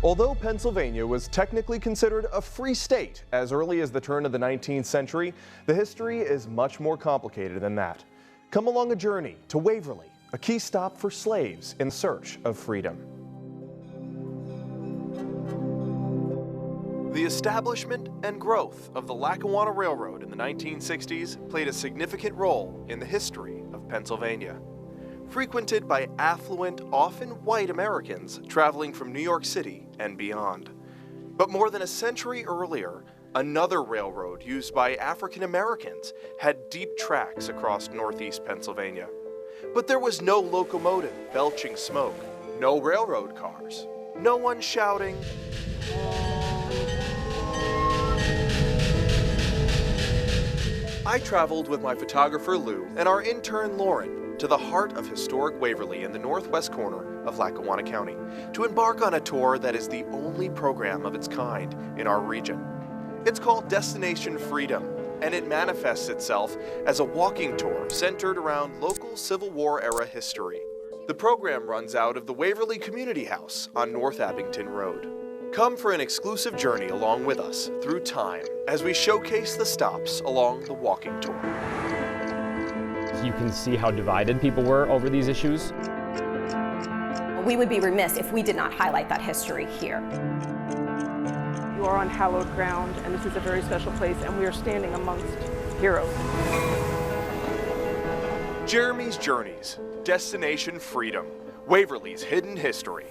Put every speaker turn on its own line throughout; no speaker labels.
Although Pennsylvania was technically considered a free state as early as the turn of the 19th century, the history is much more complicated than that. Come along a journey to Waverly, a key stop for slaves in search of freedom. The establishment and growth of the Lackawanna Railroad in the 1960s played a significant role in the history of Pennsylvania. Frequented by affluent, often white Americans traveling from New York City and beyond. But more than a century earlier, another railroad used by African Americans had deep tracks across Northeast Pennsylvania. But there was no locomotive belching smoke, no railroad cars, no one shouting, I traveled with my photographer Lou and our intern Lauren to the heart of historic Waverly in the northwest corner of Lackawanna County to embark on a tour that is the only program of its kind in our region. It's called Destination Freedom, and it manifests itself as a walking tour centered around local Civil War era history. The program runs out of the Waverly Community House on North Abington Road. Come for an exclusive journey along with us through time as we showcase the stops along the walking tour.
You can see how divided people were over these issues.
We would be remiss if we did not highlight that history here.
You are on hallowed ground, and this is a very special place, and we are standing amongst heroes.
Jeremy's Journeys, Destination Freedom, Waverly's Hidden History.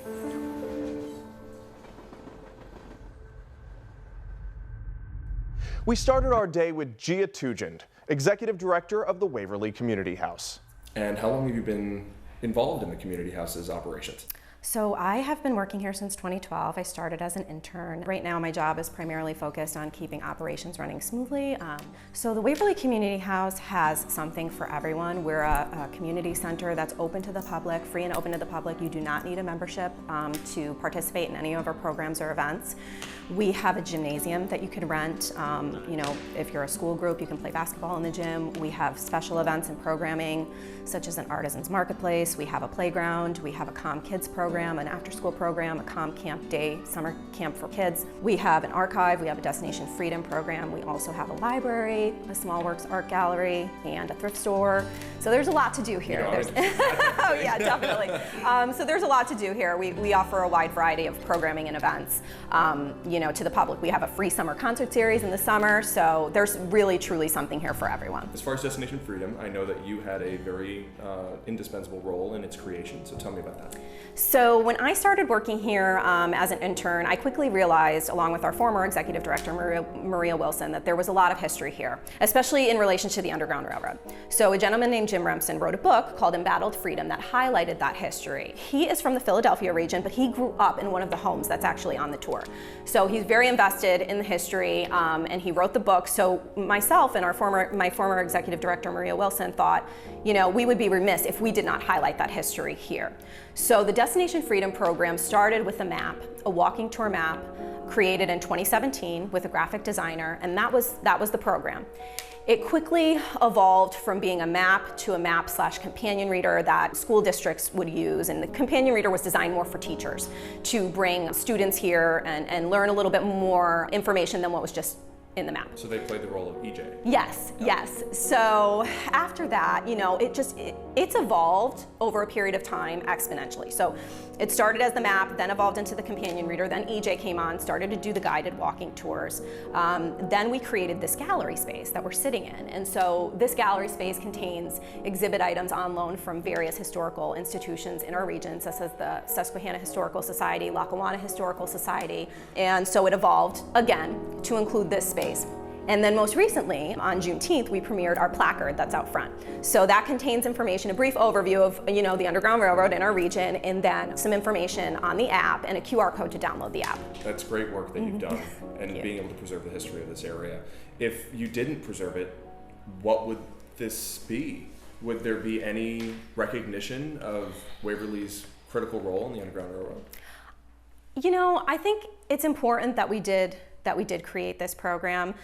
We started our day with Gia Tugend, Executive Director of the Waverly Community House.
And how long have you been involved in the Community House's operations?
So I have been working here since 2012. I started as an intern. Right now my job is primarily focused on keeping operations running smoothly. So the Waverly Community House has something for everyone. We're a community center that's open to the public, free and open to the public. You do not need a membership to participate in any of our programs or events. We have a gymnasium that you can rent. You know, if you're a school group, you can play basketball in the gym. We have special events and programming, such as an artisans marketplace. We have a playground. We have a Calm Kids program, an after-school program, a Calm Camp Day summer camp for kids. We have an archive. We have a Destination Freedom program. We also have a library, a Small Works art gallery, and a thrift store. So there's a lot to do here. Oh yeah, definitely. So there's a lot to do here. We offer a wide variety of programming and events. You know, to the public. We have a free summer concert series in the summer, so there's really truly something here for everyone.
As far as Destination Freedom, I know that you had a very indispensable role in its creation, so tell me about that.
So when I started working here as an intern, I quickly realized, along with our former executive director, Maria Wilson, that there was a lot of history here, especially in relation to the Underground Railroad. So a gentleman named Jim Remsen wrote a book called Embattled Freedom that highlighted that history. He is from the Philadelphia region, but he grew up in one of the homes that's actually on the tour. So he's very invested in the history, and he wrote the book. So myself and my former executive director, Maria Wilson, thought, you know, we would be remiss if we did not highlight that history here. So the Destination Freedom program started with a map, a walking tour map, created in 2017 with a graphic designer, and that was the program. It quickly evolved from being a map to a map/companion reader that school districts would use, and the companion reader was designed more for teachers to bring students here and learn a little bit more information than what was just in the map.
So they played the role of EJ?
Yes, yes. So after that, you know, it's evolved over a period of time exponentially. So it started as the map, then evolved into the companion reader, then EJ came on, started to do the guided walking tours. Then we created this gallery space that we're sitting in. And so this gallery space contains exhibit items on loan from various historical institutions in our region, such as the Susquehanna Historical Society, Lackawanna Historical Society. And so it evolved, again, to include this space. And then most recently, on Juneteenth, we premiered our placard that's out front. So that contains information, a brief overview of, you know, the Underground Railroad in our region, and then some information on the app and a QR code to download the app.
That's great work that you've done, and being able to preserve the history of this area. If you didn't preserve it, what would this be? Would there be any recognition of Waverly's critical role in the Underground Railroad?
You know, I think it's important that we did create this program.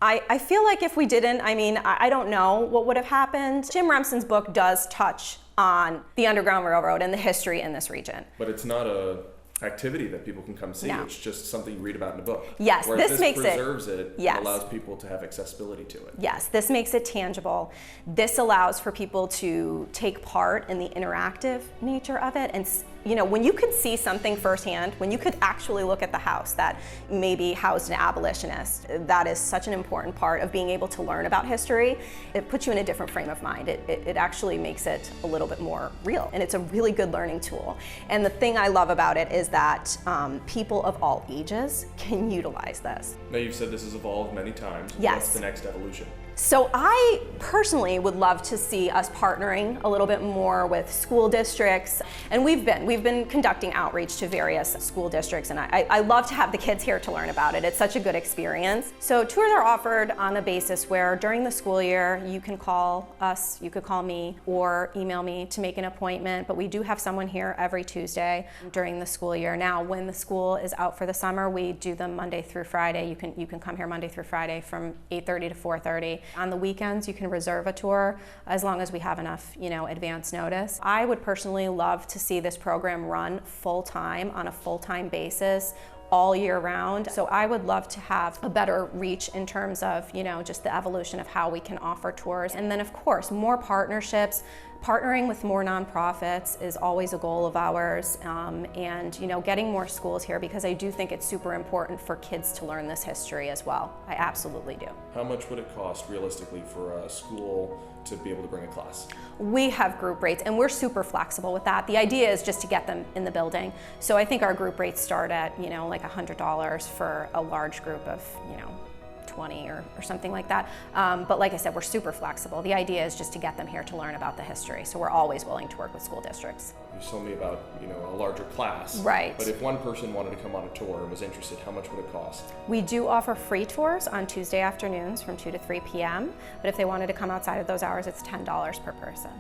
I feel like if we didn't, I mean, I don't know what would have happened. Jim Remsen's book does touch on the Underground Railroad and the history in this region.
But it's not a activity that people can come see.
No.
It's just something you read about in a book.
Yes,
Whereas
this makes it-
preserves it
yes.
and allows people to have accessibility to it.
Yes, this makes it tangible. This allows for people to take part in the interactive nature of it. And you know, when you could see something firsthand, when you could actually look at the house that maybe housed an abolitionist, that is such an important part of being able to learn about history. It puts you in a different frame of mind. It actually makes it a little bit more real, and it's a really good learning tool. And the thing I love about it is that people of all ages can utilize this.
Now, you've said this has evolved many times.
Yes.
What's the next evolution?
So I personally would love to see us partnering a little bit more with school districts, and we've been conducting outreach to various school districts, and I love to have the kids here to learn about it. It's such a good experience. So tours are offered on a basis where during the school year you can call us, you could call me, or email me to make an appointment, but we do have someone here every Tuesday during the school year. Now, when the school is out for the summer, we do them Monday through Friday. You can come here Monday through Friday from 8:30 to 4:30. On the weekends, you can reserve a tour as long as we have enough, advance notice. I would personally love to see this program run full-time on a full-time basis all year round. So I would love to have a better reach in terms of, just the evolution of how we can offer tours. And then of course, more partnerships. Partnering with more nonprofits is always a goal of ours, and getting more schools here, because I do think it's super important for kids to learn this history as well. I absolutely do.
How much would it cost realistically for a school to be able to bring a class?
We have group rates, and we're super flexible with that. The idea is just to get them in the building. So I think our group rates start at like $100 for a large group of 20 or something like that. But like I said, we're super flexible. The idea is just to get them here to learn about the history. So we're always willing to work with school districts.
You told me about a larger class.
Right.
But if one person wanted to come on a tour and was interested, how much would it cost?
We do offer free tours on Tuesday afternoons from 2 to 3 p.m. But if they wanted to come outside of those hours, it's $10 per person.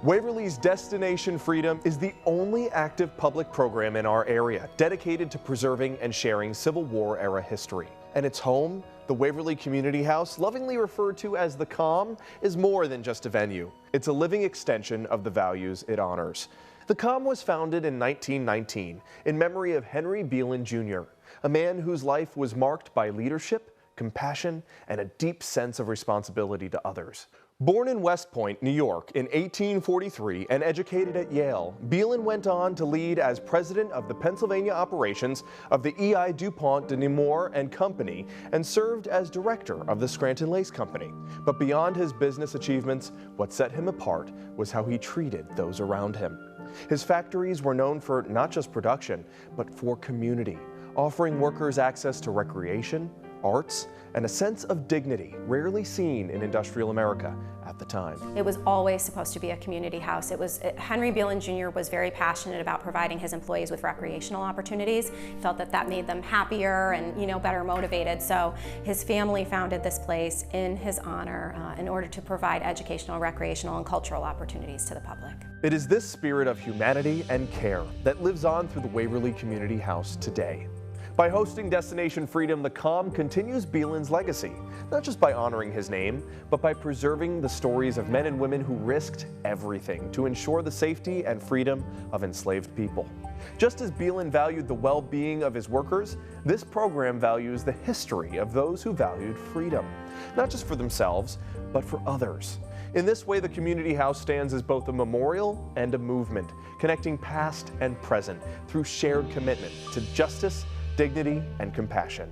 Waverly's Destination Freedom is the only active public program in our area dedicated to preserving and sharing Civil War era history. And its home, the Waverly Community House, lovingly referred to as the COM, is more than just a venue. It's a living extension of the values it honors. The COM was founded in 1919 in memory of Henry Beelan Jr., a man whose life was marked by leadership, compassion, and a deep sense of responsibility to others. Born in West Point, New York in 1843 and educated at Yale, Beelan went on to lead as president of the Pennsylvania operations of the E.I. DuPont de Nemours and Company and served as director of the Scranton Lace Company. But beyond his business achievements, what set him apart was how he treated those around him. His factories were known for not just production, but for community, offering workers access to recreation, arts, and a sense of dignity rarely seen in industrial America at the time.
It was always supposed to be a community house. Henry Beelan Jr. was very passionate about providing his employees with recreational opportunities. He felt that made them happier and better motivated. So his family founded this place in his honor in order to provide educational, recreational, and cultural opportunities to the public.
It is this spirit of humanity and care that lives on through the Waverly Community House today. By hosting Destination Freedom, the COM continues Beelan's legacy, not just by honoring his name, but by preserving the stories of men and women who risked everything to ensure the safety and freedom of enslaved people. Just as Beelan valued the well-being of his workers, this program values the history of those who valued freedom, not just for themselves, but for others. In this way, the Community House stands as both a memorial and a movement, connecting past and present through shared commitment to justice, dignity, and compassion.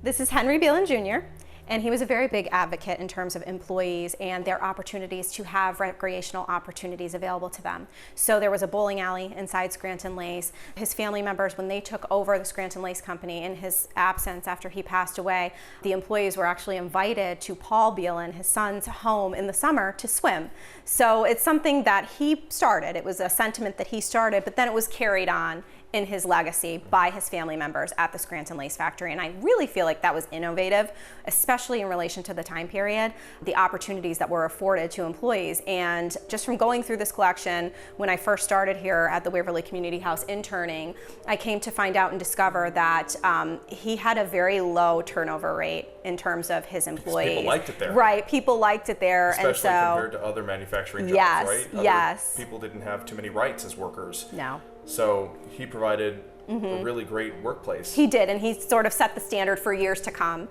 This is Henry Beelan Jr., and he was a very big advocate in terms of employees and their opportunities to have recreational opportunities available to them. So there was a bowling alley inside Scranton Lace. His family members, when they took over the Scranton Lace Company in his absence after he passed away, the employees were actually invited to Paul Beelan, his son's home, in the summer to swim. So it's something that he started. It was a sentiment that he started, but then it was carried on in his legacy by his family members at the Scranton Lace Factory. And I really feel like that was innovative, especially in relation to the time period, the opportunities that were afforded to employees. And just from going through this collection, when I first started here at the Waverly Community House interning, I came to find out and discover that he had a very low turnover rate in terms of his employees.
People liked it there.
Right, people liked it there.
Especially
and so,
compared to other manufacturing jobs, right?
Yes.
People didn't have too many rights as workers.
No.
So he provided
a really great workplace.
He did, and he sort of set the standard for years to come.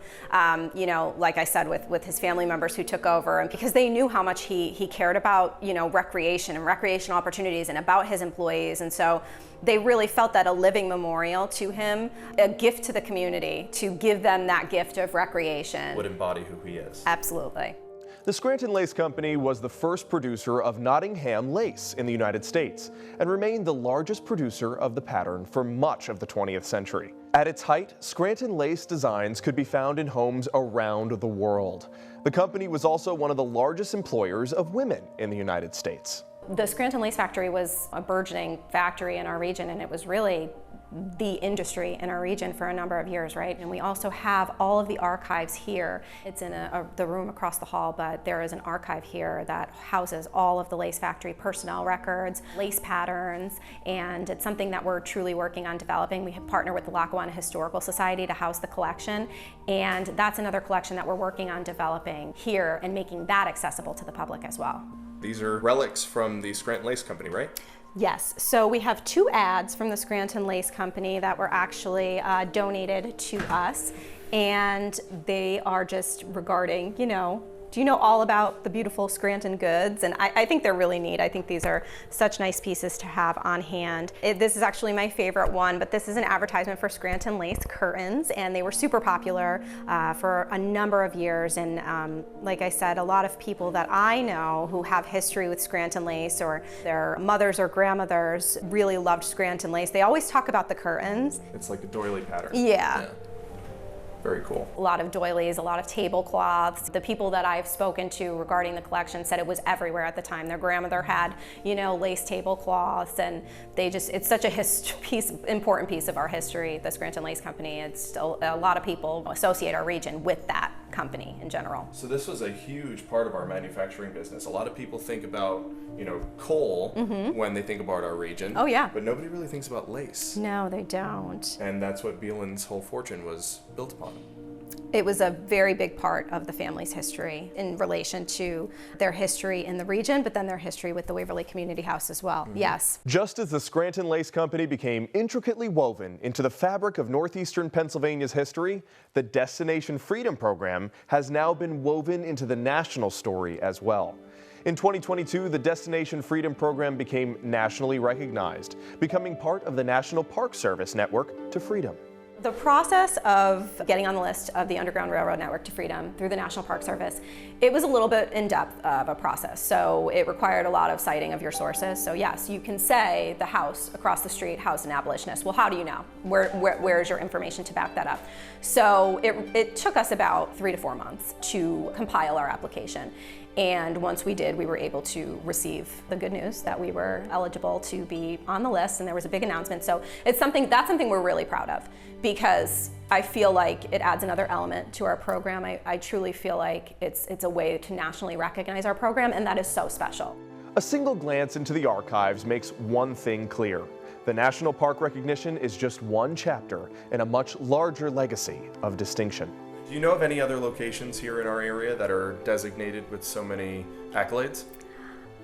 You know, like I said, with his family members who took over, and because they knew how much he cared about, you know, recreation and recreational opportunities and about his employees. And so they really felt that a living memorial to him, a gift to the community, to give them that gift of recreation,
would embody who he is.
Absolutely.
The Scranton Lace Company was the first producer of Nottingham lace in the United States and remained the largest producer of the pattern for much of the 20th century. At its height, Scranton lace designs could be found in homes around the world. The company was also one of the largest employers of women in the United States.
The Scranton Lace Factory was a burgeoning factory in our region, and it was really the industry in our region for a number of years, right? And we also have all of the archives here. It's in the room across the hall, but there is an archive here that houses all of the lace factory personnel records, lace patterns, and it's something that we're truly working on developing. We have partnered with the Lackawanna Historical Society to house the collection, and that's another collection that we're working on developing here and making that accessible to the public as well.
These are relics from the Scranton Lace Company, right?
Yes, so we have 2 ads from the Scranton Lace Company that were actually donated to us, and they are just regarding, you know, do you know all about the beautiful Scranton goods? And I think they're really neat. I think these are such nice pieces to have on hand. This is actually my favorite one, but this is an advertisement for Scranton Lace curtains, and they were super popular for a number of years. And like I said, a lot of people that I know who have history with Scranton Lace, or their mothers or grandmothers, really loved Scranton Lace. They always talk about the curtains.
It's like a doily pattern.
Yeah.
Very cool.
A lot of doilies, a lot of tablecloths. The people that I've spoken to regarding the collection said it was everywhere at the time. Their grandmother had, you know, lace tablecloths, and it's such a important piece of our history, the Scranton Lace Company. It's still, a lot of people associate our region with that company in general.
So this was a huge part of our manufacturing business. A lot of people think about, you know, coal when they think about our region.
Oh yeah.
But nobody really thinks about lace.
No, they don't.
And that's what Beeland's whole fortune was built upon.
It was a very big part of the family's history in relation to their history in the region, but then their history with the Waverly Community House as well. Yes.
Just as the Scranton Lace Company became intricately woven into the fabric of Northeastern Pennsylvania's history, the Destination Freedom Program has now been woven into the national story as well. In 2022, the Destination Freedom Program became nationally recognized, becoming part of the National Park Service network to freedom.
The process of getting on the list of the Underground Railroad Network to Freedom through the National Park Service, it was a little bit in-depth of a process. So it required a lot of citing of your sources. So yes, you can say the house across the street housed an abolitionist. Well, how do you know? Where is your information to back that up? So it took us about 3 to 4 months to compile our application. And once we did, we were able to receive the good news that we were eligible to be on the list, and there was a big announcement. So that's something we're really proud of, because I feel like it adds another element to our program. I truly feel like it's a way to nationally recognize our program, and that is so special.
A single glance into the archives makes one thing clear. The National Park recognition is just one chapter in a much larger legacy of distinction. Do you know of any other locations here in our area that are designated with so many accolades?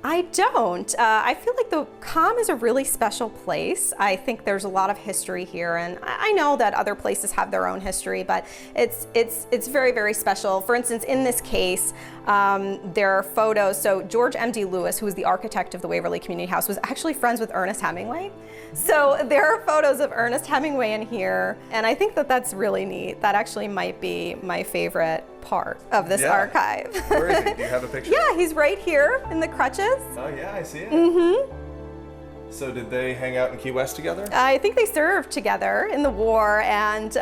I don't. I feel like the COM is a really special place. I think there's a lot of history here, and I know that other places have their own history, but it's very, very special. For instance, in this case, there are photos. So George M.D. Lewis, who was the architect of the Waverly Community House, was actually friends with Ernest Hemingway. So there are photos of Ernest Hemingway in here, and I think that that's really neat. That actually might be my favorite part of this archive.
Where is he? Do you have a picture?
Yeah, he's right here in the crutches.
Oh yeah, I see it. So did they hang out in Key West together?
I think they served together in the war, and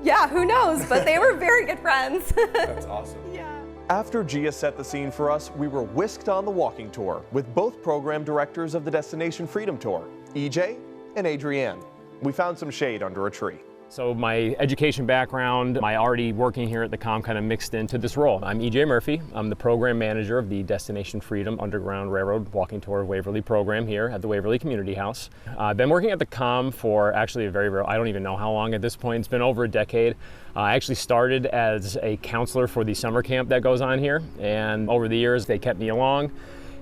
yeah, who knows, but they were very good friends.
That's awesome.
Yeah.
After Gia set the scene for us, we were whisked on the walking tour with both program directors of the Destination Freedom Tour, EJ and Adrienne. We found some shade under a tree.
So my education background, my already working here at the COM kind of mixed into this role. I'm EJ Murphy. I'm the program manager of the Destination Freedom Underground Railroad Walking Tour Waverly program here at the Waverly Community House. I've been working at the COM for actually I don't even know how long at this point. It's been over a decade. I actually started as a counselor for the summer camp that goes on here, and over the years they kept me along.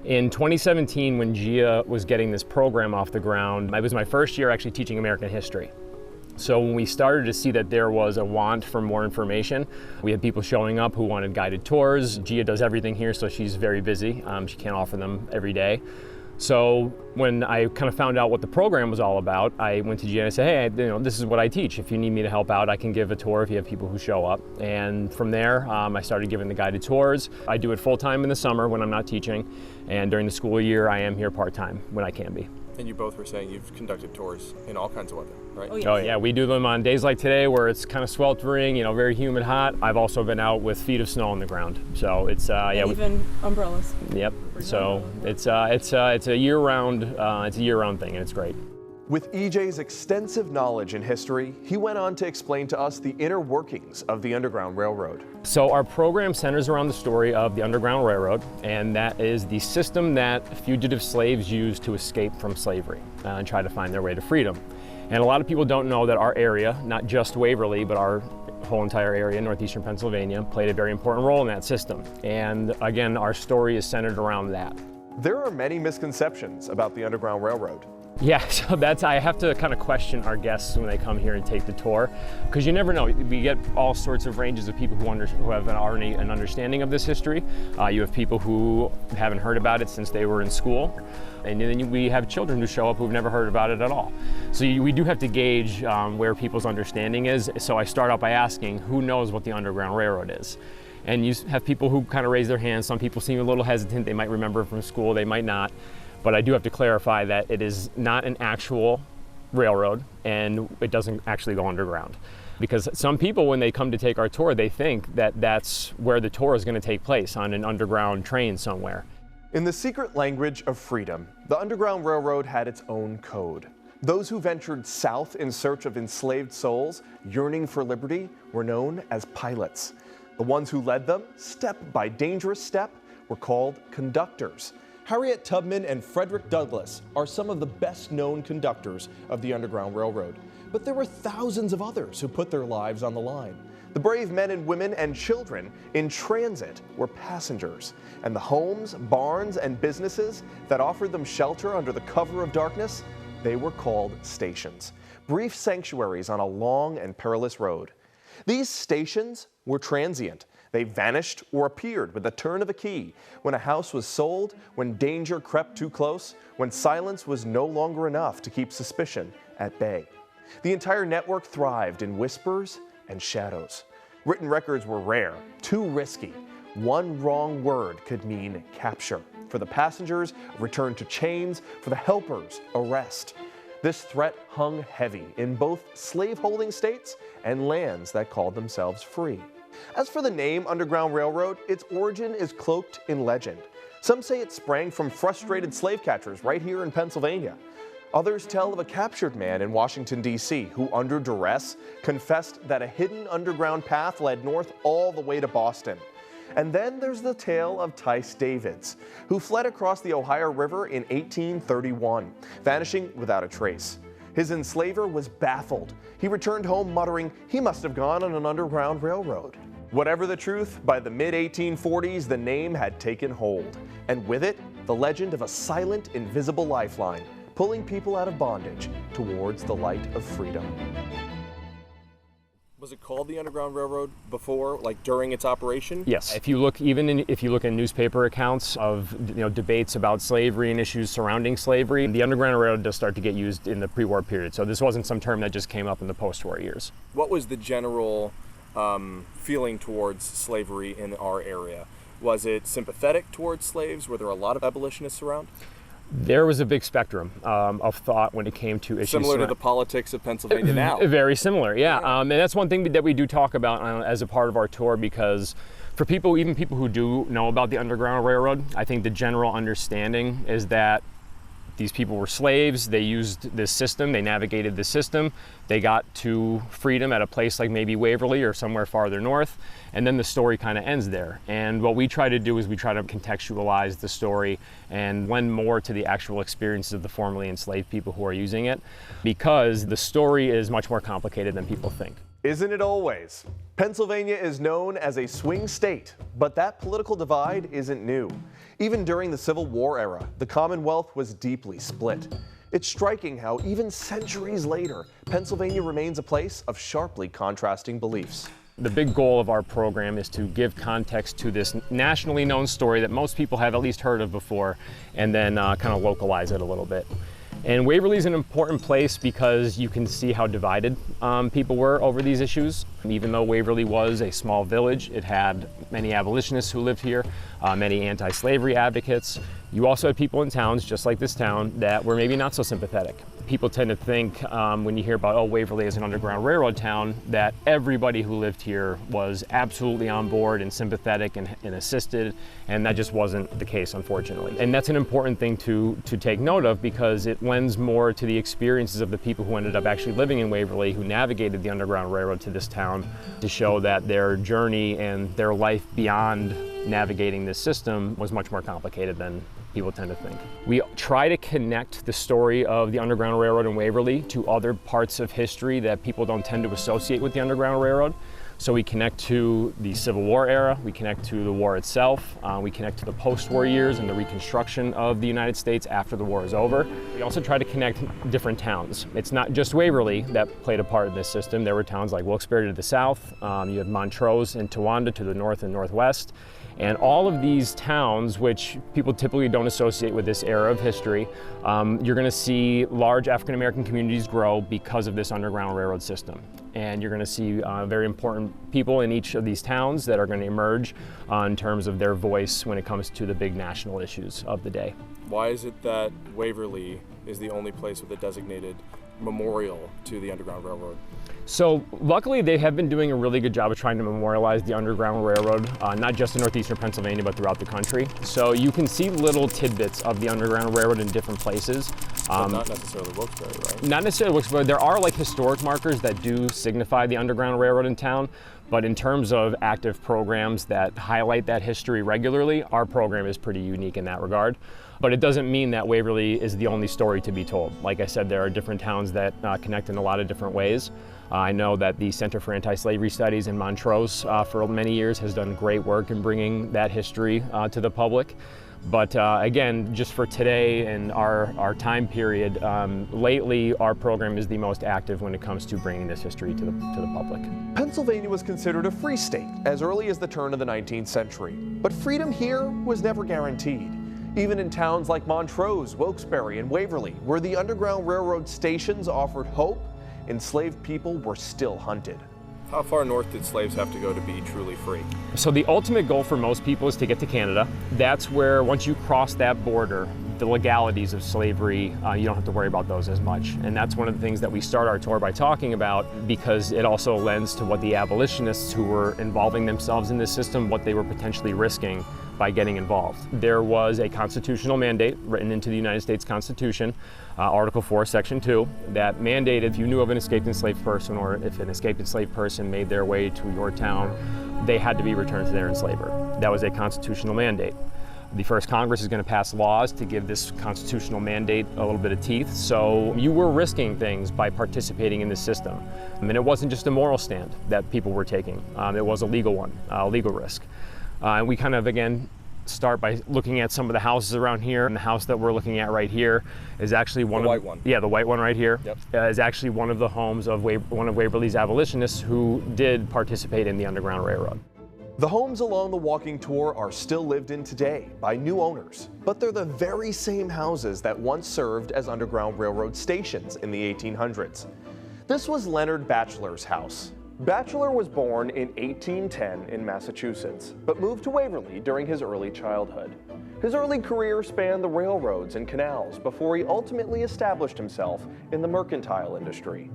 In 2017, when GIA was getting this program off the ground, it was my first year actually teaching American history. So when we started to see that there was a want for more information, we had people showing up who wanted guided tours. GIA does everything here, so she's very busy. She can't offer them every day. So when I kind of found out what the program was all about, I went to GIA and I said, hey, this is what I teach. If you need me to help out, I can give a tour if you have people who show up. And from there, I started giving the guided tours. I do it full-time in the summer when I'm not teaching, and during the school year, I am here part-time when I can be.
And you both were saying you've conducted tours in all kinds of weather, right?
Oh yeah, we do them on days like today where it's kind of sweltering, very humid, hot. I've also been out with feet of snow on the ground. So it's
even umbrellas.
Yep. So it's a year-round thing, and it's great.
With EJ's extensive knowledge in history, he went on to explain to us the inner workings of the Underground Railroad.
So our program centers around the story of the Underground Railroad, and that is the system that fugitive slaves used to escape from slavery and try to find their way to freedom. And a lot of people don't know that our area, not just Waverly, but our whole entire area, Northeastern Pennsylvania, played a very important role in that system. And again, our story is centered around that.
There are many misconceptions about the Underground Railroad.
Yeah, so I have to kind of question our guests when they come here and take the tour, because you never know. We get all sorts of ranges of people who have already an understanding of this history. You have people who haven't heard about it since they were in school, and then we have children who show up who've never heard about it at all. So we do have to gauge where people's understanding is. So I start out by asking, who knows what the Underground Railroad is? And you have people who kind of raise their hands. Some people seem a little hesitant. They might remember from school, they might not. But I do have to clarify that it is not an actual railroad, and it doesn't actually go underground. Because some people, when they come to take our tour, they think that that's where the tour is going to take place, on an underground train somewhere.
In the secret language of freedom, the Underground Railroad had its own code. Those who ventured south in search of enslaved souls yearning for liberty were known as pilots. The ones who led them, step by dangerous step, were called conductors. Harriet Tubman and Frederick Douglass are some of the best-known conductors of the Underground Railroad. But there were thousands of others who put their lives on the line. The brave men and women and children in transit were passengers, and the homes, barns, and businesses that offered them shelter under the cover of darkness, they were called stations, brief sanctuaries on a long and perilous road. These stations were transient. They vanished or appeared with the turn of a key, when a house was sold, when danger crept too close, when silence was no longer enough to keep suspicion at bay. The entire network thrived in whispers and shadows. Written records were rare, too risky. One wrong word could mean capture. For the passengers, return to chains. For the helpers, arrest. This threat hung heavy in both slave-holding states and lands that called themselves free. As for the name Underground Railroad, its origin is cloaked in legend. Some say it sprang from frustrated slave catchers right here in Pennsylvania. Others tell of a captured man in Washington, D.C., who under duress confessed that a hidden underground path led north all the way to Boston. And then there's the tale of Tice Davids, who fled across the Ohio River in 1831, vanishing without a trace. His enslaver was baffled. He returned home muttering he must have gone on an underground railroad. Whatever the truth, by the mid-1840s, the name had taken hold. And with it, the legend of a silent, invisible lifeline, pulling people out of bondage towards the light of freedom.
Was it called the Underground Railroad before, like during its operation?
Yes. If you look in newspaper accounts of debates about slavery and issues surrounding slavery, the Underground Railroad does start to get used in the pre-war period. So this wasn't some term that just came up in the post-war years.
What was the general feeling towards slavery in our area? Was it sympathetic towards slaves? Were there a lot of abolitionists around?
There was a big spectrum of thought when it came to issues.
Similar to the politics of Pennsylvania now.
Very similar, yeah. And that's one thing that we do talk about as a part of our tour, because for people, even people who do know about the Underground Railroad, I think the general understanding is that these people were slaves. They used this system. They navigated the system. They got to freedom at a place like maybe Waverly or somewhere farther north. and then the story kind of ends there. And what we try to do is we try to contextualize the story and lend more to the actual experiences of the formerly enslaved people who are using it, because the story is much more complicated than people think.
Isn't it always? Pennsylvania is known as a swing state, but that political divide isn't new. Even during the Civil War era, the Commonwealth was deeply split. It's striking how even centuries later, Pennsylvania remains a place of sharply contrasting beliefs.
The big goal of our program is to give context to this nationally known story that most people have at least heard of before, and then kind of localize it a little bit. And Waverly is an important place because you can see how divided people were over these issues. Even though Waverly was a small village, it had many abolitionists who lived here, many anti-slavery advocates. You also had people in towns, just like this town, that were maybe not so sympathetic. People tend to think when you hear about, oh, Waverly is an Underground Railroad town, that everybody who lived here was absolutely on board and sympathetic and assisted, and that just wasn't the case, unfortunately. And that's an important thing to take note of, because it lends more to the experiences of the people who ended up actually living in Waverly, who navigated the Underground Railroad to this town, to show that their journey and their life beyond navigating this system was much more complicated than people tend to think. We try to connect the story of the Underground Railroad in Waverly to other parts of history that people don't tend to associate with the Underground Railroad. So we connect to the Civil War era, we connect to the war itself, we connect to the post-war years and the Reconstruction of the United States after the war is over. We also try to connect different towns. It's not just Waverly that played a part in this system. There were towns like Wilkes-barre to the south, you have Montrose and Towanda to the north and northwest. And all of these towns, which people typically don't associate with this era of history, you're going to see large African-American communities grow because of this Underground Railroad system. And you're going to see very important people in each of these towns that are going to emerge in terms of their voice when it comes to the big national issues of the day.
Why is it that Waverly is the only place with a designated memorial to the Underground Railroad?
So luckily they have been doing a really good job of trying to memorialize the Underground Railroad, not just in Northeastern Pennsylvania, but throughout the country. So you can see little tidbits of the Underground Railroad in different places.
But not necessarily Wilkes-barre, right?
Not necessarily Wilkes-barre. There are like historic markers that do signify the Underground Railroad in town, but in terms of active programs that highlight that history regularly, our program is pretty unique in that regard. But it doesn't mean that Waverly is the only story to be told. Like I said, there are different towns that connect in a lot of different ways. I know that the Center for Anti-Slavery Studies in Montrose for many years has done great work in bringing that history to the public. But again, just for today and our time period, lately our program is the most active when it comes to bringing this history to the public.
Pennsylvania was considered a free state as early as the turn of the 19th century, but freedom here was never guaranteed. Even in towns like Montrose, Wilkes-barre, and Waverly, where the Underground Railroad stations offered hope, enslaved people were still hunted.
How far north did slaves have to go to be truly free?
So the ultimate goal for most people is to get to Canada. That's where, once you cross that border, the legalities of slavery, you don't have to worry about those as much. And that's one of the things that we start our tour by talking about, because it also lends to what the abolitionists who were involving themselves in this system, what they were potentially risking by getting involved. There was a constitutional mandate written into the United States Constitution, Article 4, Section 2, that mandated if you knew of an escaped enslaved person, or if an escaped enslaved person made their way to your town, they had to be returned to their enslaver. That was a constitutional mandate. The first Congress is going to pass laws to give this constitutional mandate a little bit of teeth. So you were risking things by participating in this system. I mean, it wasn't just a moral stand that people were taking. It was a legal one, a legal risk. And we kind of, again, start by looking at some of the houses around here. And the house that we're looking at right here is actually one of the white one. Yeah, the white one right here. Yep. Is actually one of the homes of one of Waverly's abolitionists who did participate in the Underground Railroad.
The homes along the walking tour are still lived in today by new owners, but they're the very same houses that once served as Underground Railroad stations in the 1800s. This was Leonard Batchelor's house. Batchelor was born in 1810 in Massachusetts, but moved to Waverly during his early childhood. His early career spanned the railroads and canals before he ultimately established himself in the mercantile industry.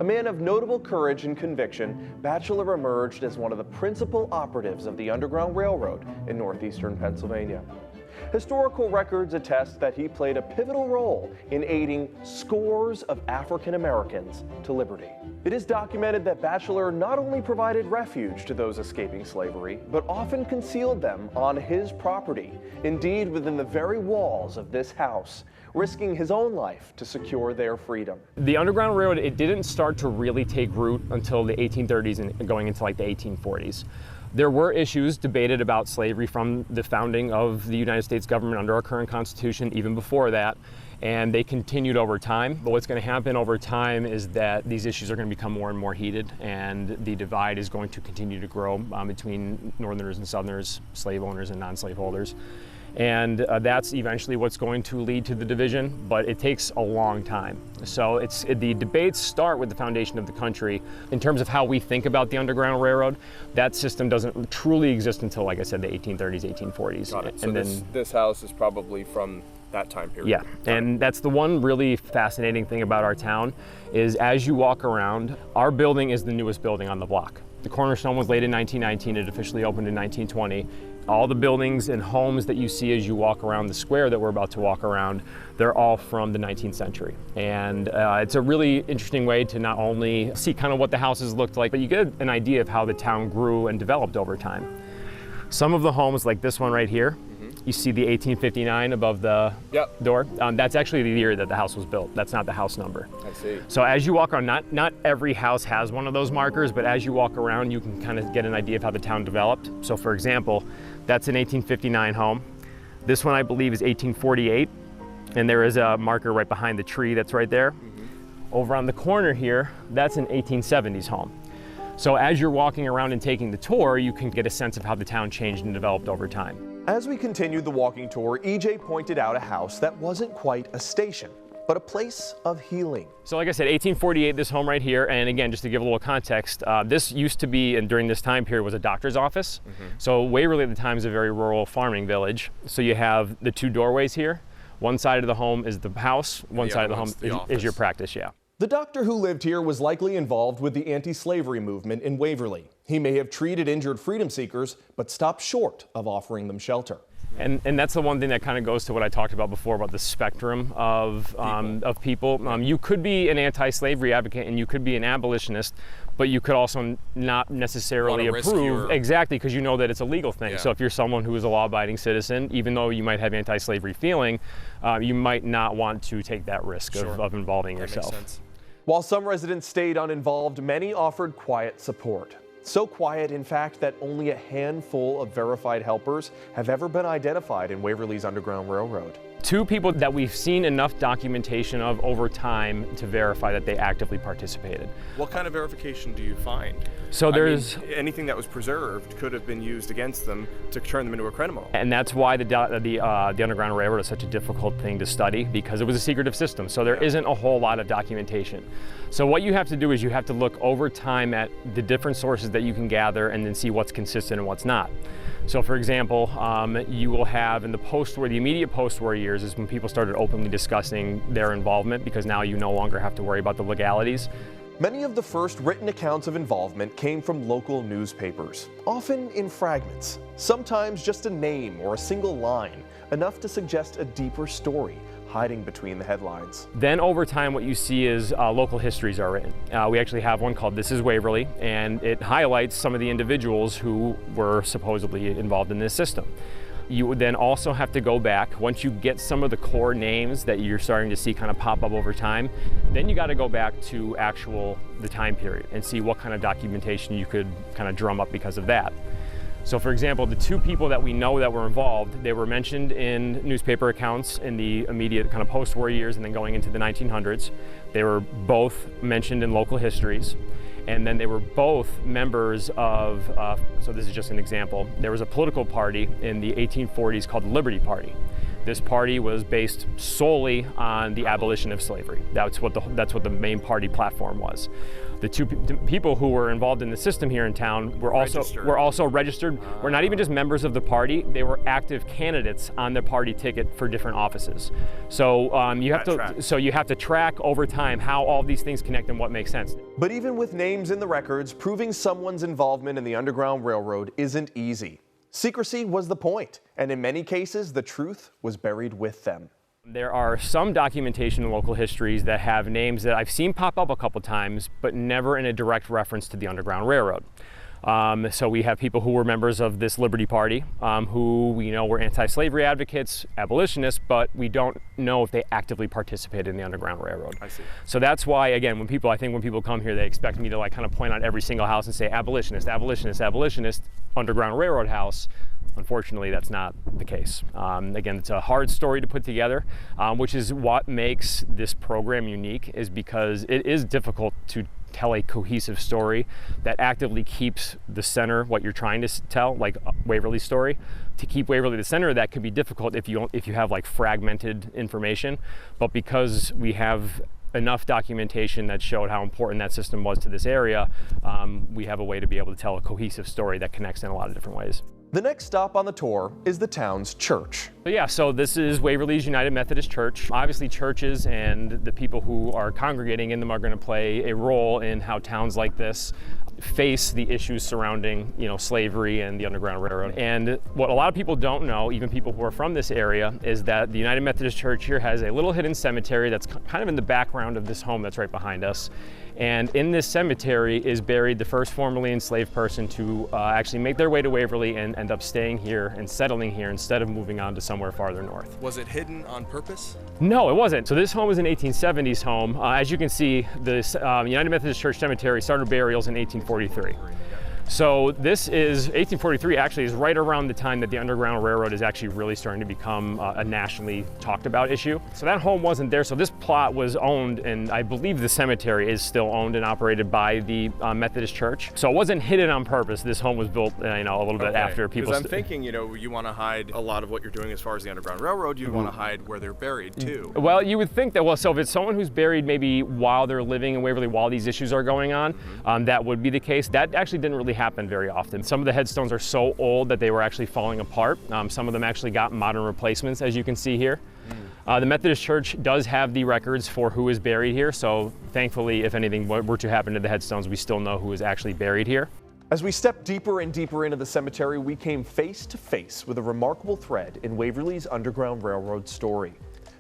A man of notable courage and conviction, Batchelor emerged as one of the principal operatives of the Underground Railroad in northeastern Pennsylvania. Historical records attest that he played a pivotal role in aiding scores of African Americans to liberty. It is documented that Batchelor not only provided refuge to those escaping slavery, but often concealed them on his property, indeed within the very walls of this house, risking his own life to secure their freedom.
The Underground Railroad, it didn't start to really take root until the 1830s and going into like the 1840s. There were issues debated about slavery from the founding of the United States government under our current Constitution, even before that, and they continued over time. But what's going to happen over time is that these issues are going to become more and more heated, and the divide is going to continue to grow between Northerners and Southerners, slave owners and non-slave holders. And that's eventually what's going to lead to the division, but it takes a long time. So the debates start with the foundation of the country. In terms of how we think about the Underground Railroad, that system doesn't truly exist until, like I said, the 1830s, 1840s.
Got it.
And
so
then
this house is probably from that time period.
Yeah, and that's the one really fascinating thing about our town is as you walk around, our building is the newest building on the block. The cornerstone was laid in 1919, it officially opened in 1920. All the buildings and homes that you see as you walk around the square that we're about to walk around, they're all from the 19th century. And it's a really interesting way to not only see kind of what the houses looked like, but you get an idea of how the town grew and developed over time. Some of the homes, like this one right here, you see the 1859 above the door. That's actually the year that the house was built. That's not the house number.
I see.
So as you walk around, not every house has one of those markers, but as you walk around, you can kind of get an idea of how the town developed. So for example, that's an 1859 home. This one I believe is 1848, and there is a marker right behind the tree that's right there. Over on the corner here, that's an 1870s home. So as you're walking around and taking the tour, you can get a sense of how the town changed and developed over time.
As we continued the walking tour, EJ pointed out a house that wasn't quite a station, but a place of healing.
So like I said, 1848, this home right here, and again, just to give a little context, this used to be, and during this time period, was a doctor's office. So Waverly at the time is a very rural farming village. So you have the two doorways here. One side of the home is the house, one side of the home is your practice, yeah.
The doctor who lived here was likely involved with the anti-slavery movement in Waverly. He may have treated injured freedom seekers, but stopped short of offering them shelter.
And that's the one thing that kind of goes to what I talked about before about the spectrum of people. You could be an anti-slavery advocate and you could be an abolitionist, but you could also not necessarily approve. Exactly, because you know that it's a legal thing. So if you're someone who is a law-abiding citizen, even though you might have anti-slavery feeling, you might not want to take that risk of involving yourself.
Makes sense.
While some residents stayed uninvolved, many offered quiet support. So quiet, in fact, that only a handful of verified helpers have ever been identified in Waverly's Underground Railroad.
Two people that we've seen enough documentation of over time to verify that they actively participated.
What kind of verification do you find?
So there's
anything that was preserved could have been used against them to turn them into a criminal.
And that's why the Underground Railroad is such a difficult thing to study, because it was a secretive system. So there isn't a whole lot of documentation. So what you have to do is you have to look over time at the different sources that you can gather and then see what's consistent and what's not. So for example, you will have in the post-war, the immediate post-war years is when people started openly discussing their involvement, because now you no longer have to worry about the legalities.
Many of the first written accounts of involvement came from local newspapers, often in fragments, sometimes just a name or a single line, enough to suggest a deeper story hiding between the headlines.
Then over time what you see is local histories are written. We actually have one called This is Waverly, and it highlights some of the individuals who were supposedly involved in this system. You would then also have to go back, once you get some of the core names that you're starting to see kind of pop up over time, then you got to go back to the time period and see what kind of documentation you could kind of drum up because of that. So for example, the two people that we know that were involved, they were mentioned in newspaper accounts in the immediate kind of post-war years and then going into the 1900s. They were both mentioned in local histories. And then they were both members of, so this is just an example, there was a political party in the 1840s called the Liberty Party. This party was based solely on the abolition of slavery. That's what the main party platform was. The two people who were involved in the system here in town were also registered. Were not even just members of the party; they were active candidates on their party ticket for different offices. So you have to track over time how all these things connect and what makes sense.
But even with names in the records, proving someone's involvement in the Underground Railroad isn't easy. Secrecy was the point, and in many cases, the truth was buried with them.
There are some documentation in local histories that have names that I've seen pop up a couple times, but never in a direct reference to the Underground Railroad. So we have people who were members of this Liberty Party, who we know were anti-slavery advocates, abolitionists, but we don't know if they actively participated in the Underground Railroad. I see. So that's why, again, when people come here, they expect me to like kind of point out every single house and say abolitionist, abolitionist, abolitionist, Underground Railroad house. Unfortunately, that's not the case. Again, it's a hard story to put together, which is what makes this program unique, is because it is difficult to tell a cohesive story that actively keeps the center, what you're trying to tell, like Waverly's story. To keep Waverly the center of that could be difficult if you have like fragmented information, but because we have enough documentation that showed how important that system was to this area, we have a way to be able to tell a cohesive story that connects in a lot of different ways.
The next stop on the tour is the town's church.
So this is Waverly's United Methodist Church. Obviously, churches and the people who are congregating in them are going to play a role in how towns like this face the issues surrounding, slavery and the Underground Railroad. And what a lot of people don't know, even people who are from this area, is that the United Methodist Church here has a little hidden cemetery that's kind of in the background of this home that's right behind us. And in this cemetery is buried the first formerly enslaved person to actually make their way to Waverly and end up staying here and settling here instead of moving on to somewhere farther north.
Was it hidden on purpose?
No, it wasn't. So this home is an 1870s home. As you can see, the United Methodist Church Cemetery started burials in 1843. So this is 1843, actually is right around the time that the Underground Railroad is actually really starting to become a nationally talked about issue. So that home wasn't there. So this plot was owned, and I believe the cemetery is still owned and operated by the Methodist Church. So it wasn't hidden on purpose. This home was built, a little bit after people.
Because I'm thinking, you want to hide a lot of what you're doing as far as the Underground Railroad. You want to hide where they're buried too.
Well, you would think that. So if it's someone who's buried maybe while they're living in Waverly, while these issues are going on, that would be the case. That actually didn't really happen very often. Some of the headstones are so old that they were actually falling apart. Some of them actually got modern replacements, as you can see here. The Methodist Church does have the records for who is buried here, so thankfully, if anything were to happen to the headstones, we still know who is actually buried here.
As we stepped deeper and deeper into the cemetery, we came face to face with a remarkable thread in Waverly's Underground Railroad story,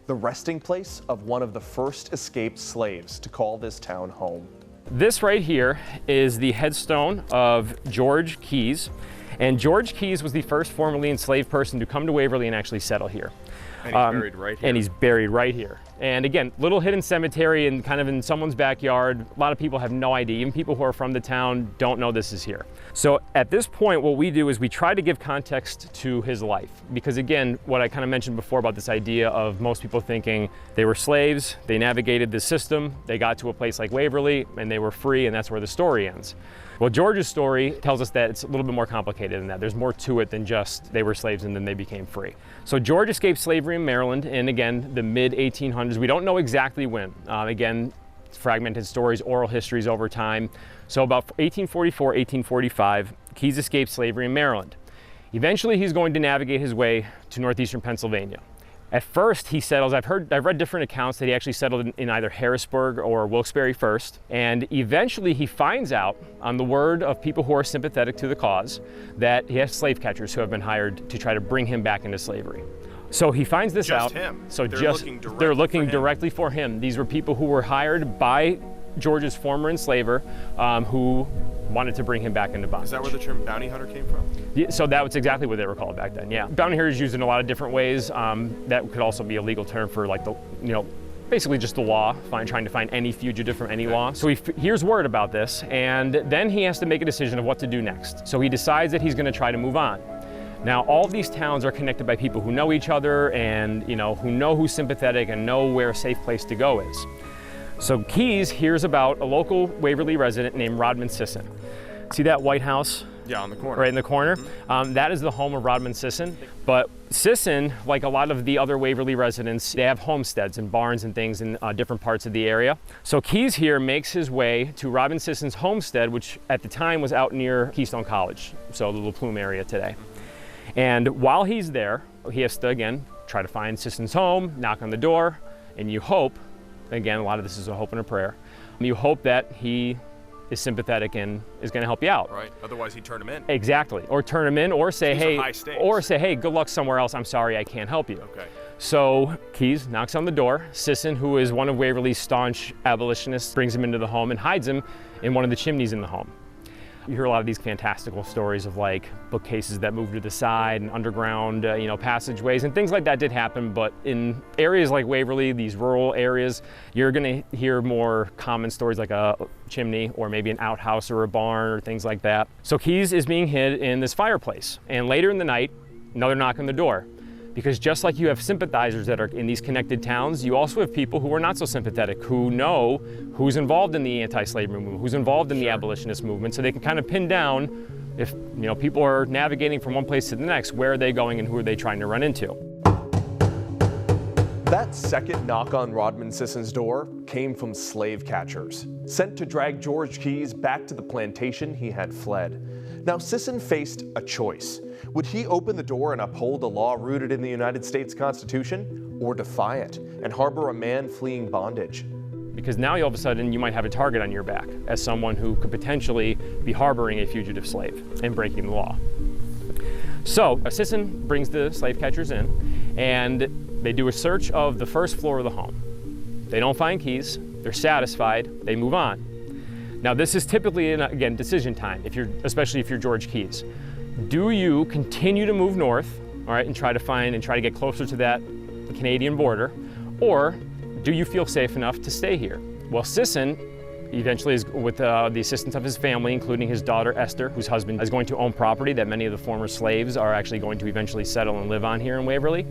the resting place of one of the first escaped slaves to call this town home.
This right here is the headstone of George Keyes, and George Keyes was the first formerly enslaved person to come to Waverly and actually settle here.
And he's buried right here.
And he's buried right here. And again, little hidden cemetery and kind of in someone's backyard. A lot of people have no idea. Even people who are from the town don't know this is here. So at this point, what we do is we try to give context to his life. Because again, what I kind of mentioned before about this idea of most people thinking they were slaves, they navigated the system, they got to a place like Waverly, and they were free, and that's where the story ends. Well, George's story tells us that it's a little bit more complicated than that. There's more to it than just they were slaves and then they became free. So George escaped slavery in Maryland in, again, the mid-1800s. We don't know exactly when. Again, fragmented stories, oral histories over time. So about 1844, 1845, Keyes escaped slavery in Maryland. Eventually, he's going to navigate his way to Northeastern Pennsylvania. At first, he settles, I've read different accounts that he actually settled in either Harrisburg or Wilkes-barre first. And eventually he finds out, on the word of people who are sympathetic to the cause, that he has slave catchers who have been hired to try to bring him back into slavery. So he finds this out.
Just him.
So
They're looking
directly for him. These were people who were hired by George's former enslaver, who wanted to bring him back into bondage.
Is that where the term bounty hunter came from?
Yeah, so that was exactly what they were called back then, yeah. Bounty hunter is used in a lot of different ways. That could also be a legal term for like the, basically just the law, trying to find any fugitive from any law. So he hears word about this, and then he has to make a decision of what to do next. So he decides that he's gonna try to move on. Now, all of these towns are connected by people who know each other and who know who's sympathetic and know where a safe place to go is. So Keyes hears about a local Waverly resident named Rodman Sisson. See that White House?
Yeah, on the corner.
Right in the corner. That is the home of Rodman Sisson. But Sisson, like a lot of the other Waverly residents, they have homesteads and barns and things in different parts of the area. So Keyes here makes his way to Rodman Sisson's homestead, which at the time was out near Keystone College, so the Little Plume area today. And while he's there, he has to, again, try to find Sisson's home, knock on the door, and you hope, again, a lot of this is a hope and a prayer, you hope that he is sympathetic and is going to help you out.
Right. Otherwise, he'd turn him in.
Exactly. Or turn him in, or say,
These are high stakes.
or say, hey, good luck somewhere else. I'm sorry, I can't help you.
Okay.
So Keyes knocks on the door. Sisson, who is one of Waverly's staunch abolitionists, brings him into the home and hides him in one of the chimneys in the home. You hear a lot of these fantastical stories of like bookcases that moved to the side and underground, passageways and things like that did happen. But in areas like Waverly, these rural areas, you're going to hear more common stories like a chimney or maybe an outhouse or a barn or things like that. So Keyes is being hid in this fireplace. And later in the night, another knock on the door. Because just like you have sympathizers that are in these connected towns, you also have people who are not so sympathetic, who know who's involved in the anti-slavery movement, who's involved in the abolitionist movement, so they can kind of pin down if people are navigating from one place to the next, where are they going and who are they trying to run into.
That second knock on Rodman Sisson's door came from slave catchers, sent to drag George Keyes back to the plantation he had fled. Now Sisson faced a choice. Would he open the door and uphold a law rooted in the United States Constitution, or defy it and harbor a man fleeing bondage?
Because now all of a sudden you might have a target on your back as someone who could potentially be harboring a fugitive slave and breaking the law. So Sisson brings the slave catchers in, and they do a search of the first floor of the home. They don't find Keyes, they're satisfied, they move on. Now this is typically, again, decision time, especially if you're George Keyes. Do you continue to move north, all right, and try to get closer to that Canadian border, or do you feel safe enough to stay here? Well, Sisson eventually is with the assistance of his family, including his daughter Esther, whose husband is going to own property that many of the former slaves are actually going to eventually settle and live on here in Waverly.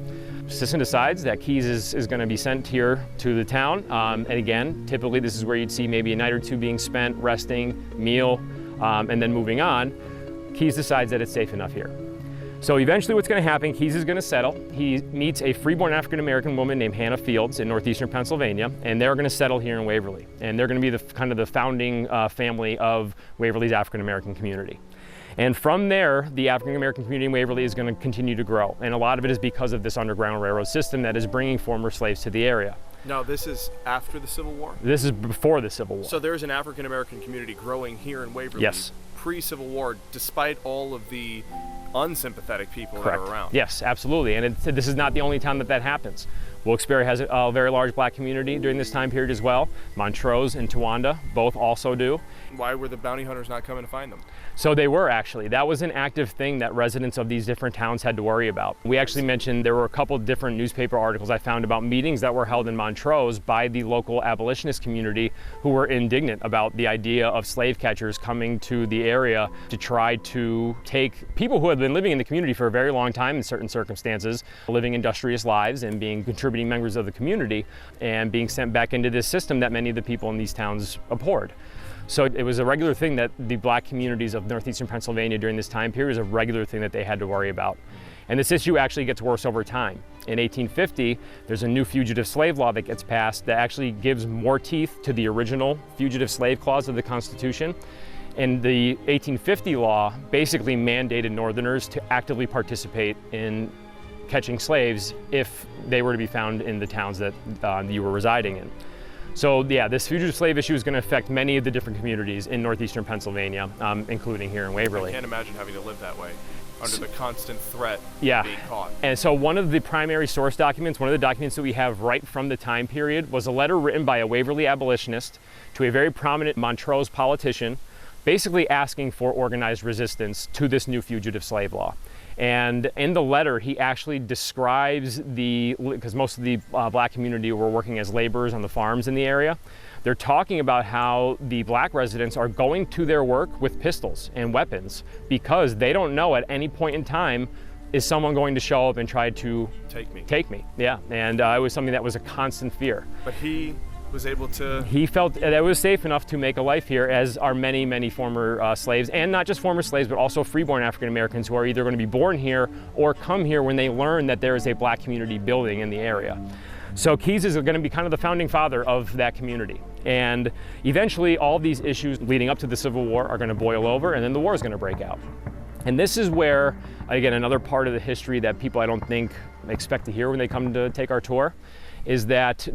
Sisson decides that Keyes is going to be sent here to the town, and again, typically this is where you'd see maybe a night or two being spent, resting, meal, and then moving on. Keyes decides that it's safe enough here. So eventually what's going to happen, Keyes is going to settle. He meets a freeborn African-American woman named Hannah Fields in Northeastern Pennsylvania, and they're going to settle here in Waverly. And they're going to be the founding family of Waverly's African-American community. And from there, the African-American community in Waverly is going to continue to grow. And a lot of it is because of this Underground Railroad system that is bringing former slaves to the area.
Now, this is after the Civil War?
This is before the Civil War.
So there's an African-American community growing here in Waverly.
Yes.
Pre-Civil War, despite all of the unsympathetic people
Correct.
that are around.
Yes, absolutely. And this is not the only time that happens. Wilkes-barre has a very large black community during this time period as well. Montrose and Towanda both also do.
Why were the bounty hunters not coming to find them?
So they were actually. That was an active thing that residents of these different towns had to worry about. We actually mentioned there were a couple different newspaper articles I found about meetings that were held in Montrose by the local abolitionist community who were indignant about the idea of slave catchers coming to the area to try to take people who had been living in the community for a very long time in certain circumstances, living industrious lives and being contributing members of the community, and being sent back into this system that many of the people in these towns abhorred. So it was a regular thing that the black communities of Northeastern Pennsylvania during this time period was a regular thing that they had to worry about. And this issue actually gets worse over time. In 1850, there's a new fugitive slave law that gets passed that actually gives more teeth to the original fugitive slave clause of the Constitution. And the 1850 law basically mandated Northerners to actively participate in catching slaves if they were to be found in the towns that you were residing in. So yeah, this fugitive slave issue is going to affect many of the different communities in Northeastern Pennsylvania, including here in Waverly.
I can't imagine having to live that way, under the constant threat of being caught.
And so one of the primary source documents, one of the documents that we have right from the time period, was a letter written by a Waverly abolitionist to a very prominent Montrose politician, basically asking for organized resistance to this new fugitive slave law. And in the letter, he actually describes because most of the black community were working as laborers on the farms in the area. They're talking about how the black residents are going to their work with pistols and weapons because they don't know at any point in time is someone going to show up and try to take me. Yeah, and it was something that was a constant fear.
But he was able to...
He felt that it was safe enough to make a life here, as are many, many former slaves, and not just former slaves, but also freeborn African Americans who are either going to be born here or come here when they learn that there is a black community building in the area. So Keyes is going to be kind of the founding father of that community. And eventually all these issues leading up to the Civil War are going to boil over, and then the war is going to break out. And this is where, again, another part of the history that people I don't think expect to hear when they come to take our tour, is that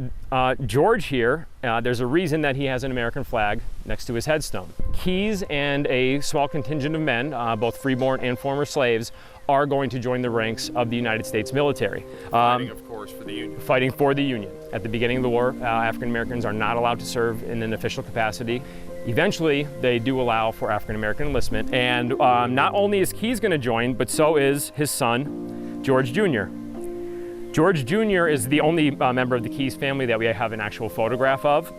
George here, there's a reason that he has an American flag next to his headstone. Keyes and a small contingent of men, both freeborn and former slaves, are going to join the ranks of the United States military.
Fighting, of course, for the Union.
Fighting for the Union. At the beginning of the war, African Americans are not allowed to serve in an official capacity. Eventually, they do allow for African American enlistment, and not only is Keyes going to join, but so is his son, George Jr. George Jr. is the only member of the Keyes family that we have an actual photograph of.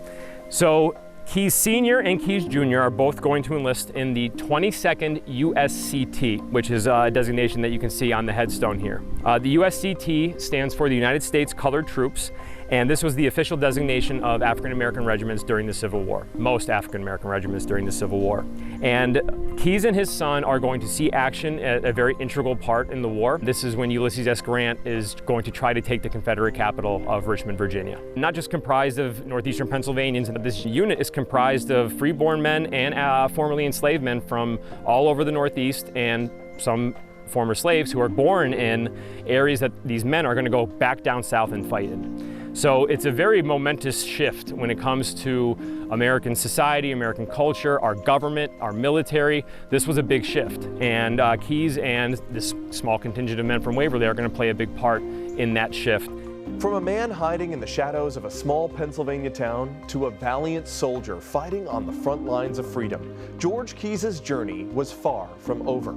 So Keyes Sr. and Keyes Jr. are both going to enlist in the 22nd USCT, which is a designation that you can see on the headstone here. The USCT stands for the United States Colored Troops, and this was the official designation of African American regiments during the Civil War, most African American regiments during the Civil War. And Keyes and his son are going to see action at a very integral part in the war. This is when Ulysses S. Grant is going to try to take the Confederate capital of Richmond, Virginia. Not just comprised of Northeastern Pennsylvanians, but this unit is comprised of freeborn men and formerly enslaved men from all over the Northeast, and some former slaves who are born in areas that these men are going to go back down south and fight in. So it's a very momentous shift when it comes to American society, American culture, our government, our military. This was a big shift, and Keyes and this small contingent of men from Waverly are going to play a big part in that shift.
From a man hiding in the shadows of a small Pennsylvania town to a valiant soldier fighting on the front lines of freedom, George Keyes' journey was far from over.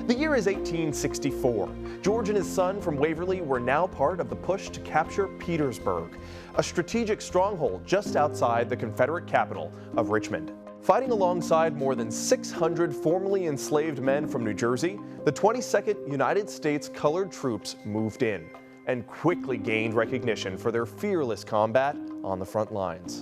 The year is 1864. George and his son from Waverly were now part of the push to capture Petersburg, a strategic stronghold just outside the Confederate capital of Richmond. Fighting alongside more than 600 formerly enslaved men from New Jersey, the 22nd United States Colored Troops moved in and quickly gained recognition for their fearless combat on the front lines.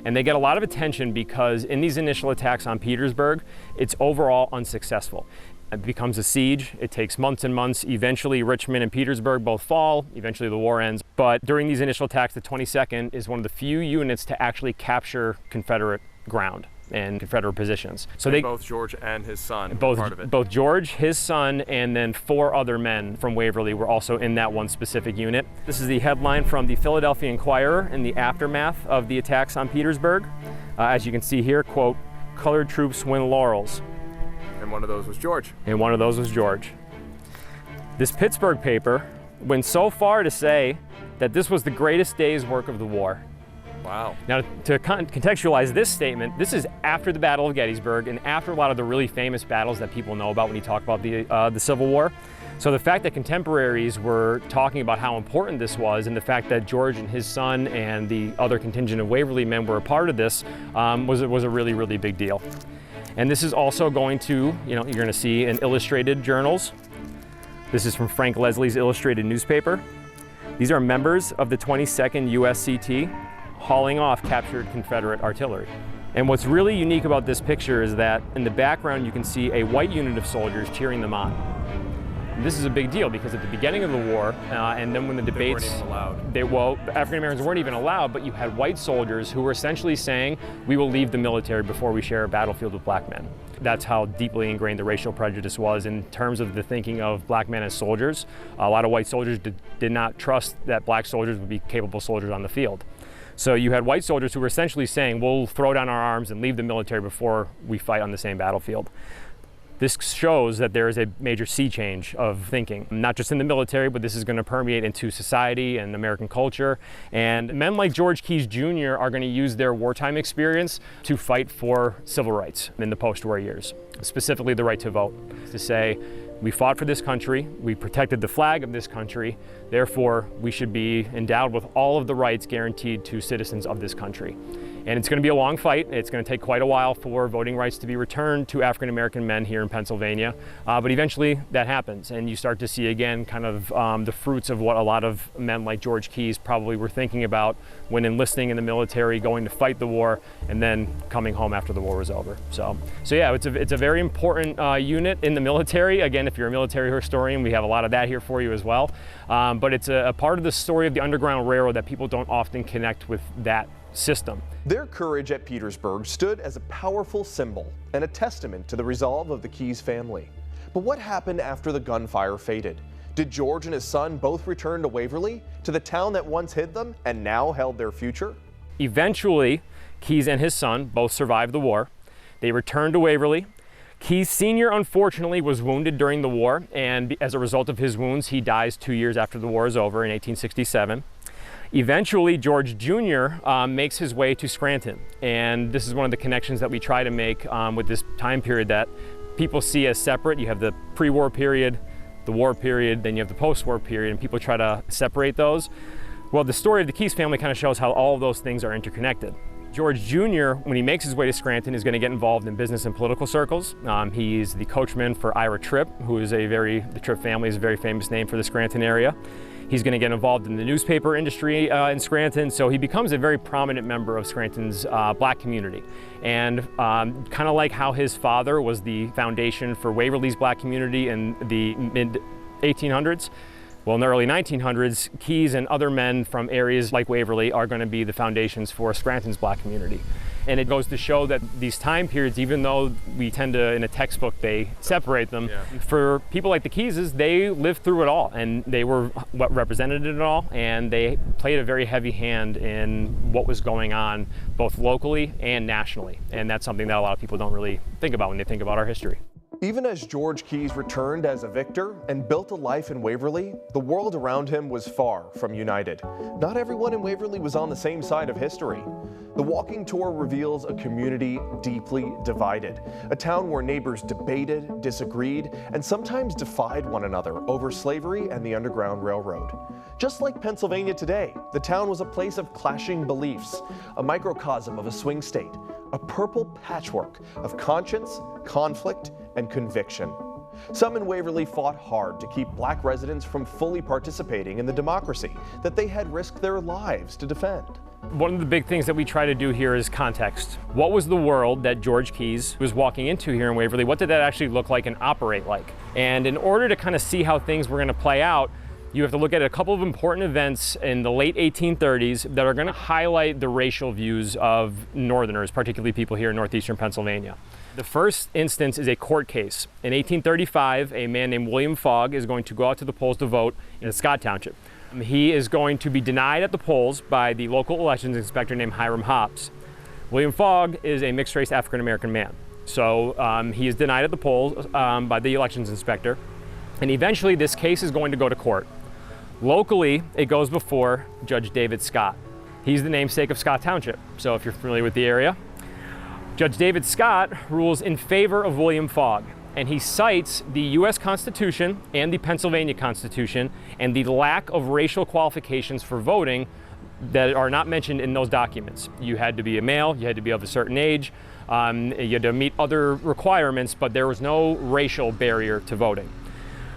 And they get a lot of attention because in these initial attacks on Petersburg, it's overall unsuccessful. It becomes a siege. It takes months and months. Eventually, Richmond and Petersburg both fall. Eventually, the war ends. But during these initial attacks, the 22nd is one of the few units to actually capture Confederate ground and Confederate positions. So
and both George and his son
were
part of it.
Both George, his son, and then 4 other men from Waverly were also in that one specific unit. This is the headline from the Philadelphia Inquirer in the aftermath of the attacks on Petersburg. As you can see here, quote, "Colored troops win laurels."
And one of those was George.
And one of those was George. This Pittsburgh paper went so far to say that this was the greatest day's work of the war.
Wow.
Now, to contextualize this statement, this is after the Battle of Gettysburg and after a lot of the really famous battles that people know about when you talk about the Civil War. So the fact that contemporaries were talking about how important this was, and the fact that George and his son and the other contingent of Waverly men were a part of this was a really, really big deal. And this is also going to, you're going to see in illustrated journals. This is from Frank Leslie's Illustrated newspaper. These are members of the 22nd USCT hauling off captured Confederate artillery. And what's really unique about this picture is that in the background you can see a white unit of soldiers cheering them on. And this is a big deal because at the beginning of the war, and then when the debates,
they weren't even allowed.
African Americans weren't even allowed, but you had white soldiers who were essentially saying, we will leave the military before we share a battlefield with black men. That's how deeply ingrained the racial prejudice was in terms of the thinking of black men as soldiers. A lot of white soldiers did not trust that black soldiers would be capable soldiers on the field. So you had white soldiers who were essentially saying, we'll throw down our arms and leave the military before we fight on the same battlefield. This shows that there is a major sea change of thinking, not just in the military, but this is going to permeate into society and American culture. And men like George Keyes Jr. are going to use their wartime experience to fight for civil rights in the post-war years, specifically the right to vote, to say, we fought for this country, we protected the flag of this country, therefore we should be endowed with all of the rights guaranteed to citizens of this country. And it's going to be a long fight. It's going to take quite a while for voting rights to be returned to African American men here in Pennsylvania. But eventually that happens, and you start to see again kind of the fruits of what a lot of men like George Keyes probably were thinking about when enlisting in the military, going to fight the war, and then coming home after the war was over. So yeah, it's a very important unit in the military. Again, if you're a military historian, we have a lot of that here for you as well. But it's a part of the story of the Underground Railroad that people don't often connect with that system.
Their courage at Petersburg stood as a powerful symbol and a testament to the resolve of the Keyes family. But what happened after the gunfire faded? Did George and his son both return to Waverly, to the town that once hid them and now held their future?
Eventually, Keyes and his son both survived the war. They returned to Waverly. Keyes Sr., unfortunately, was wounded during the war, and as a result of his wounds, he dies 2 years after the war is over in 1867. Eventually, George Jr. Makes his way to Scranton, and this is one of the connections that we try to make with this time period that people see as separate. You have the pre-war period, the war period, then you have the post-war period, and people try to separate those. Well, the story of the Keyes family kind of shows how all of those things are interconnected. George Jr., when he makes his way to Scranton, is going to get involved in business and political circles. He's the coachman for Ira Tripp, who is the Tripp family is a very famous name for the Scranton area. He's going to get involved in the newspaper industry in Scranton, so he becomes a very prominent member of Scranton's black community. And kind of like how his father was the foundation for Waverly's black community in the mid-1800s, well, in the early 1900s, Keyes and other men from areas like Waverly are going to be the foundations for Scranton's black community. And it goes to show that these time periods, even though we tend to, in a textbook, they separate them, for people like the Keyeses, they lived through it all, and they were what represented it all, and they played a very heavy hand in what was going on, both locally and nationally. And that's something that a lot of people don't really think about when they think about our history.
Even as George Keyes returned as a victor and built a life in Waverly, the world around him was far from united. Not everyone in Waverly was on the same side of history. The walking tour reveals a community deeply divided, a town where neighbors debated, disagreed, and sometimes defied one another over slavery and the Underground Railroad. Just like Pennsylvania today, the town was a place of clashing beliefs, a microcosm of a swing state, a purple patchwork of conscience, conflict, and conviction. Some in Waverly fought hard to keep black residents from fully participating in the democracy that they had risked their lives to defend.
One of the big things that we try to do here is context. What was the world that George Keyes was walking into here in Waverly? What did that actually look like and operate like? And in order to kind of see how things were going to play out, you have to look at a couple of important events in the late 1830s that are going to highlight the racial views of Northerners, particularly people here in Northeastern Pennsylvania. The first instance is a court case. In 1835, a man named William Fogg is going to go out to the polls to vote in Scott Township. He is going to be denied at the polls by the local elections inspector named Hiram Hobbs. William Fogg is a mixed-race African-American man. So he is denied at the polls by the elections inspector. And eventually this case is going to go to court. Locally, it goes before Judge David Scott. He's the namesake of Scott Township, so if you're familiar with the area. Judge David Scott rules in favor of William Fogg, and he cites the U.S. Constitution and the Pennsylvania Constitution and the lack of racial qualifications for voting that are not mentioned in those documents. You had to be a male, you had to be of a certain age, you had to meet other requirements, but there was no racial barrier to voting.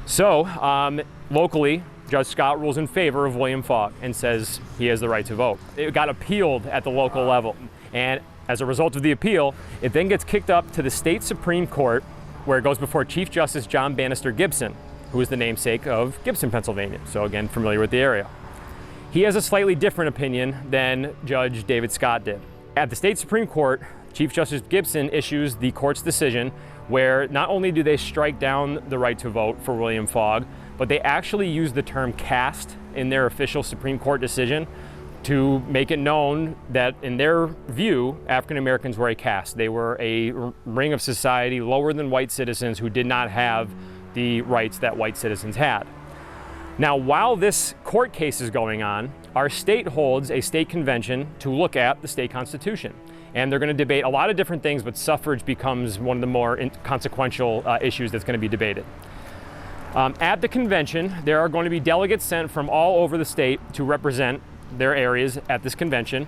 So, locally, Judge Scott rules in favor of William Fogg and says he has the right to vote. It got appealed at the local level, and as a result of the appeal, it then gets kicked up to the state Supreme Court, where it goes before Chief Justice John Bannister Gibson, who is the namesake of Gibson, Pennsylvania. So again, familiar with the area. He has a slightly different opinion than Judge David Scott did. At the state Supreme Court, Chief Justice Gibson issues the court's decision where not only do they strike down the right to vote for William Fogg, but they actually use the term caste in their official Supreme Court decision to make it known that in their view, African Americans were a caste. They were a ring of society lower than white citizens who did not have the rights that white citizens had. Now, while this court case is going on, our state holds a state convention to look at the state constitution. And they're going to debate a lot of different things, but suffrage becomes one of the more consequential issues that's going to be debated. At the convention, there are going to be delegates sent from all over the state to represent their areas at this convention.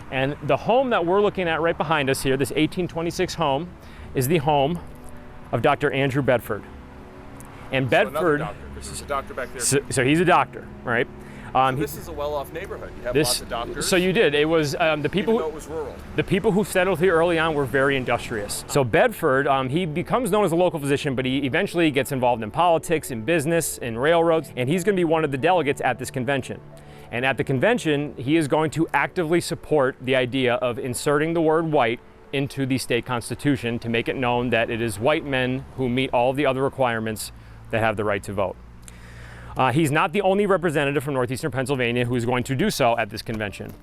And the home that we're looking at right behind us here, this 1826 home, is the home of Dr. Andrew Bedford. And Bedford,
doctor. This is a doctor back there.
So he's a doctor, right?
This is a well-off neighborhood. You have lots of doctors.
So you did. It was the people.
Even though it was rural.
The people who settled here early on were very industrious. So Bedford, he becomes known as a local physician, but he eventually gets involved in politics, in business, in railroads, and he's going to be one of the delegates at this convention. And at the convention, he is going to actively support the idea of inserting the word white into the state constitution to make it known that it is white men who meet all of the other requirements that have the right to vote. He's not the only representative from Northeastern Pennsylvania who is going to do so at this convention.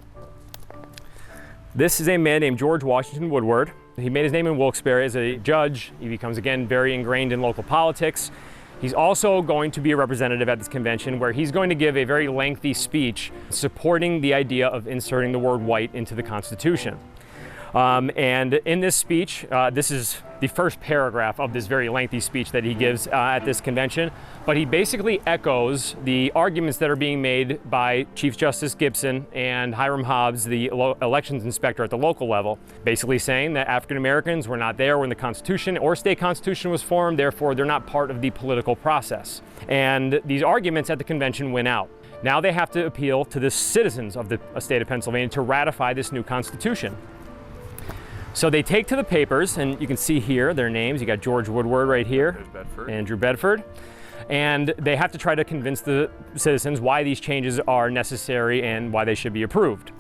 This is a man named George Washington Woodward. He made his name in Wilkes-barre as a judge. He becomes, again, very ingrained in local politics. He's also going to be a representative at this convention where he's going to give a very lengthy speech supporting the idea of inserting the word white into the Constitution. And in this speech, this is the first paragraph of this very lengthy speech that he gives at this convention, but he basically echoes the arguments that are being made by Chief Justice Gibson and Hiram Hobbs, the elections inspector at the local level, basically saying that African Americans were not there when the Constitution or state constitution was formed, therefore they're not part of the political process. And these arguments at the convention win out. Now they have to appeal to the citizens of the state of Pennsylvania to ratify this new constitution. So they take to the papers, and you can see here their names. You got George Woodward right here, Andrew Bedford. And they have to try to convince the citizens why these changes are necessary and why they should be approved.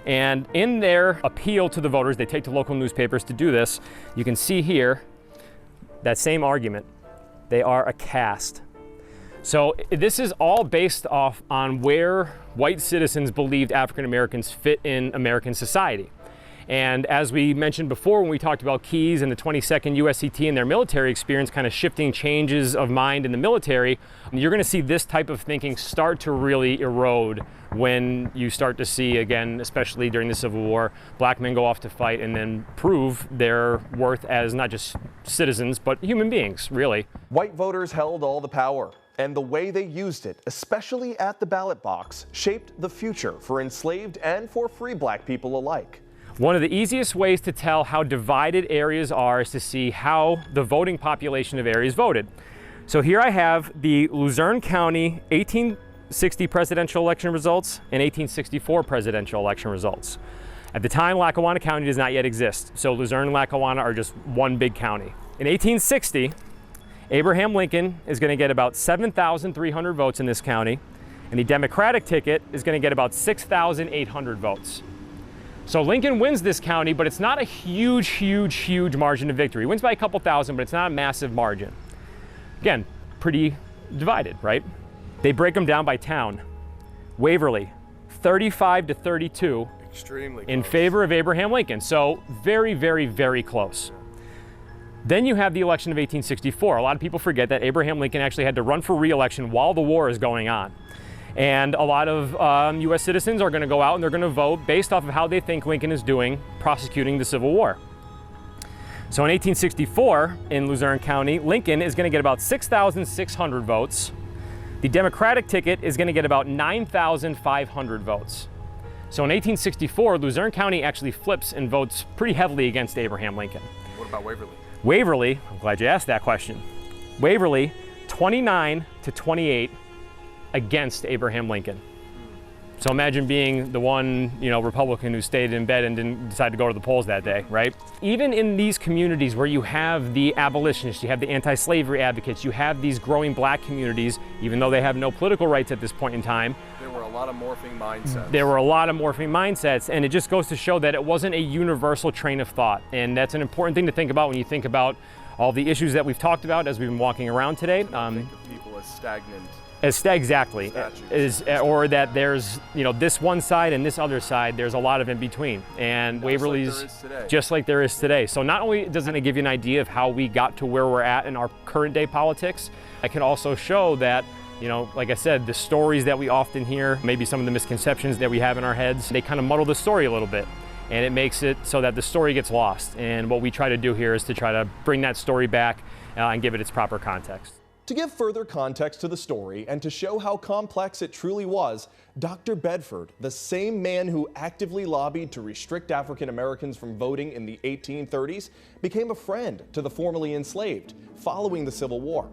And in their appeal to the voters, they take to local newspapers to do this. You can see here that same argument. They are a caste. So this is all based off on where white citizens believed African Americans fit in American society. And as we mentioned before when we talked about Keyes and the 22nd USCT and their military experience kind of shifting changes of mind in the military, you're going to see this type of thinking start to really erode when you start to see, again, especially during the Civil War, black men go off to fight and then prove their worth as not just citizens, but human beings, really.
White voters held all the power, and the way they used it, especially at the ballot box, shaped the future for enslaved and for free black people alike.
One of the easiest ways to tell how divided areas are is to see how the voting population of areas voted. So here I have the Luzerne County 1860 presidential election results and 1864 presidential election results. At the time, Lackawanna County does not yet exist, so Luzerne and Lackawanna are just one big county. In 1860, Abraham Lincoln is going to get about 7,300 votes in this county, and the Democratic ticket is going to get about 6,800 votes. So Lincoln wins this county, but it's not a huge margin of victory. He wins by a couple thousand, but it's not a massive margin. Again, pretty divided, right? They break them down by town. Waverly, 35-32
Extremely
in
close.
favor of Abraham Lincoln. So very close. Then you have the election of 1864. A lot of people forget that Abraham Lincoln actually had to run for re-election while the war is going on. And a lot of U.S. citizens are going to go out and they're going to vote based off of how they think Lincoln is doing prosecuting the Civil War. So in 1864, in Luzerne County, Lincoln is going to get about 6,600 votes. The Democratic ticket is going to get about 9,500 votes. So in 1864, Luzerne County actually flips and votes pretty heavily against Abraham Lincoln.
What about Waverly?
Waverly, I'm glad you asked that question. Waverly, 29-28 against Abraham Lincoln. So imagine being the one, Republican who stayed in bed and didn't decide to go to the polls that day, right? Even in these communities where you have the abolitionists, you have the anti-slavery advocates, you have these growing black communities, even though they have no political rights at this point in time.
There were a lot of morphing mindsets.
There were a lot of morphing mindsets, and it just goes to show that it wasn't a universal train of thought. And that's an important thing to think about when you think about all the issues that we've talked about as we've been walking around today.
Think of people as stagnant.
Exactly, or that there's this one side and this other side. There's a lot of in between, and Waverly's just like there is today. So not only doesn't it give you an idea of how we got to where we're at in our current day politics, it can also show that like I said, the stories that we often hear, maybe some of the misconceptions that we have in our heads, they kind of muddle the story a little bit, and it makes it so that the story gets lost. And what we try to do here is to try to bring that story back and give it its proper context.
To give further context to the story and to show how complex it truly was, Dr. Bedford, the same man who actively lobbied to restrict African Americans from voting in the 1830s, became a friend to the formerly enslaved following the Civil War.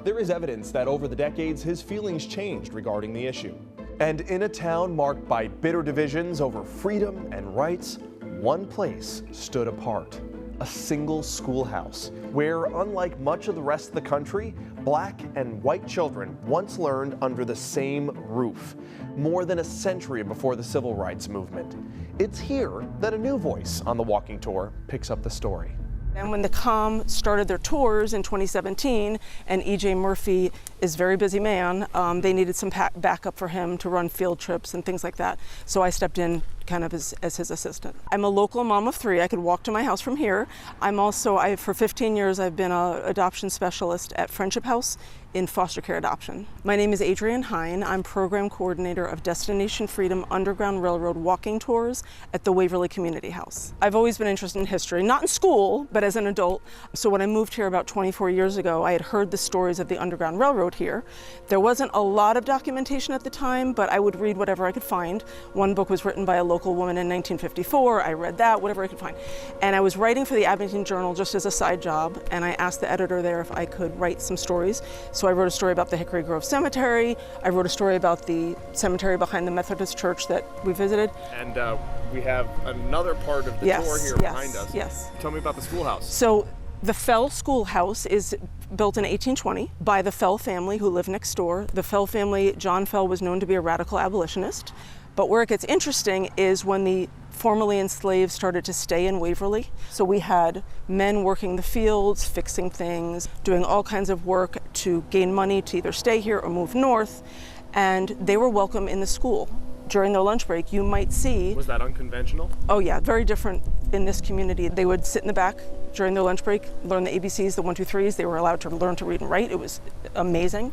There is evidence that over the decades his feelings changed regarding the issue. And in a town marked by bitter divisions over freedom and rights, one place stood apart. A single schoolhouse where, unlike much of the rest of the country, black and white children once learned under the same roof, more than a century before the Civil Rights Movement. It's here that a new voice on the Walking Tour picks up the story.
And when the COM started their tours in 2017, and E.J. Murphy is a very busy man, they needed some backup for him to run field trips and things like that. So I stepped in kind of as his assistant. I'm a local mom of 3. I could walk to my house from here. I'm also, for 15 years, I've been an adoption specialist at Friendship House in foster care adoption. My name is Adrienne Hine. I'm program coordinator of Destination Freedom Underground Railroad walking tours at the Waverly Community House. I've always been interested in history, not in school, but as an adult. So when I moved here about 24 years ago, I had heard the stories of the Underground Railroad here. There wasn't a lot of documentation at the time, but I would read whatever I could find. One book was written by a local woman in 1954. I read that, whatever I could find. And I was writing for the Abington Journal just as a side job, and I asked the editor there if I could write some stories. So I wrote a story about the Hickory Grove Cemetery. I wrote a story about the cemetery behind the Methodist church that we visited.
And we have another part of the tour here behind us.
Yes.
Tell me about the schoolhouse.
So the Fell Schoolhouse is built in 1820 by the Fell family who lived next door. The Fell family, John Fell, was known to be a radical abolitionist. But where it gets interesting is when the formerly enslaved started to stay in Waverly. So we had men working the fields, fixing things, doing all kinds of work to gain money to either stay here or move north. And they were welcome in the school. During their lunch break, you might see...
Was that unconventional?
Oh yeah, very different in this community. They would sit in the back during their lunch break, learn the ABCs, the 1, 2, 3s. They were allowed to learn to read and write. It was amazing.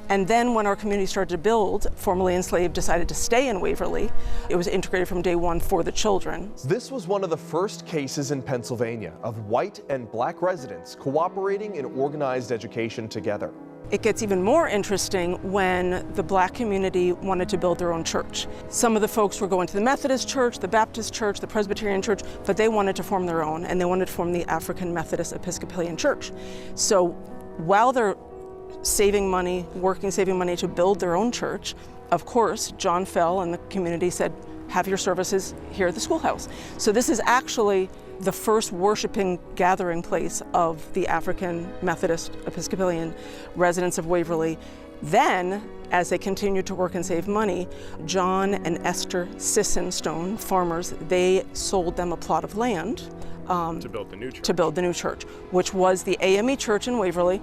And then when our community started to build, formerly enslaved decided to stay in Waverly. It was integrated from day one for the children.
This was one of the first cases in Pennsylvania of white and black residents cooperating in organized education together.
It gets even more interesting when the black community wanted to build their own church. Some of the folks were going to the Methodist church, the Baptist church, the Presbyterian church, but they wanted to form their own, and they wanted to form the African Methodist Episcopalian Church. So while they're saving money to build their own church, of course, John Fell and the community said, have your services here at the schoolhouse. So this is actually the first worshiping gathering place of the African Methodist Episcopalian residents of Waverly. Then, as they continued to work and save money, John and Esther Sisson-Stone, farmers, they sold them a plot of land
to build the new church.
To build the new church, which was the AME Church in Waverly.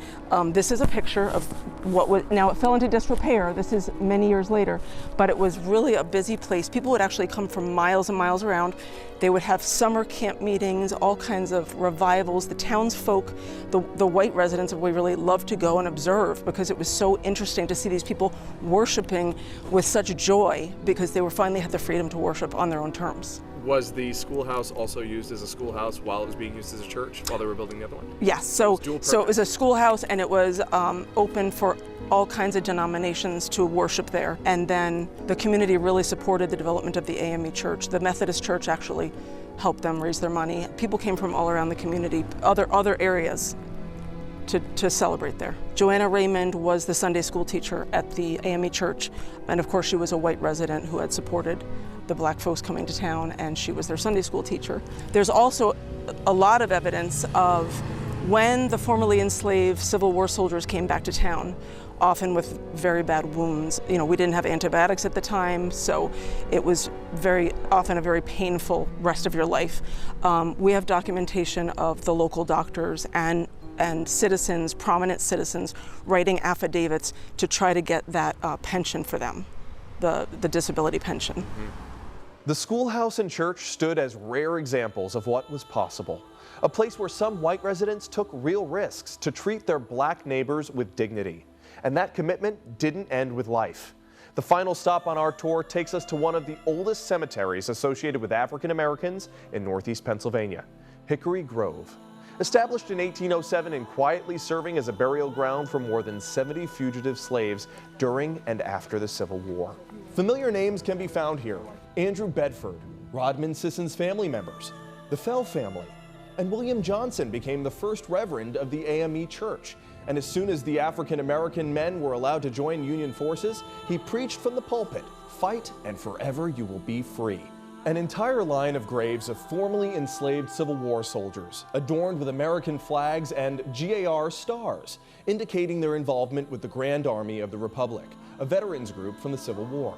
This is a picture of what was, now it fell into disrepair, this is many years later, but it was really a busy place. People would actually come from miles and miles around. They would have summer camp meetings, all kinds of revivals. The townsfolk, the white residents of Waverly loved to go and observe because it was so interesting to see these people worshiping with such joy because they were finally had the freedom to worship on their own terms.
Was the schoolhouse also used as a schoolhouse while it was being used as a church while they were building the other one?
Yes, so it was a schoolhouse and it was open for all kinds of denominations to worship there. And then the community really supported the development of the AME Church. The Methodist Church actually helped them raise their money. People came from all around the community, other areas to celebrate there. Joanna Raymond was the Sunday school teacher at the AME Church, and of course she was a white resident who had supported the black folks coming to town, and she was their Sunday school teacher. There's also a lot of evidence of when the formerly enslaved Civil War soldiers came back to town, often with very bad wounds. You know, we didn't have antibiotics at the time, so it was very often a very painful rest of your life. We have documentation of the local doctors and citizens, prominent citizens, writing affidavits to try to get that pension for them, the disability pension.
Mm-hmm. The schoolhouse and church stood as rare examples of what was possible. A place where some white residents took real risks to treat their black neighbors with dignity. And that commitment didn't end with life. The final stop on our tour takes us to one of the oldest cemeteries associated with African Americans in Northeast Pennsylvania, Hickory Grove. Established in 1807 and quietly serving as a burial ground for more than 70 fugitive slaves during and after the Civil War. Familiar names can be found here. Andrew Bedford, Rodman Sisson's family members, the Fell family, and William Johnson became the first reverend of the AME Church. And as soon as the African American men were allowed to join Union forces, he preached from the pulpit, "Fight and forever you will be free." An entire line of graves of formerly enslaved Civil War soldiers, adorned with American flags and GAR stars, indicating their involvement with the Grand Army of the Republic, a veterans group from the Civil War.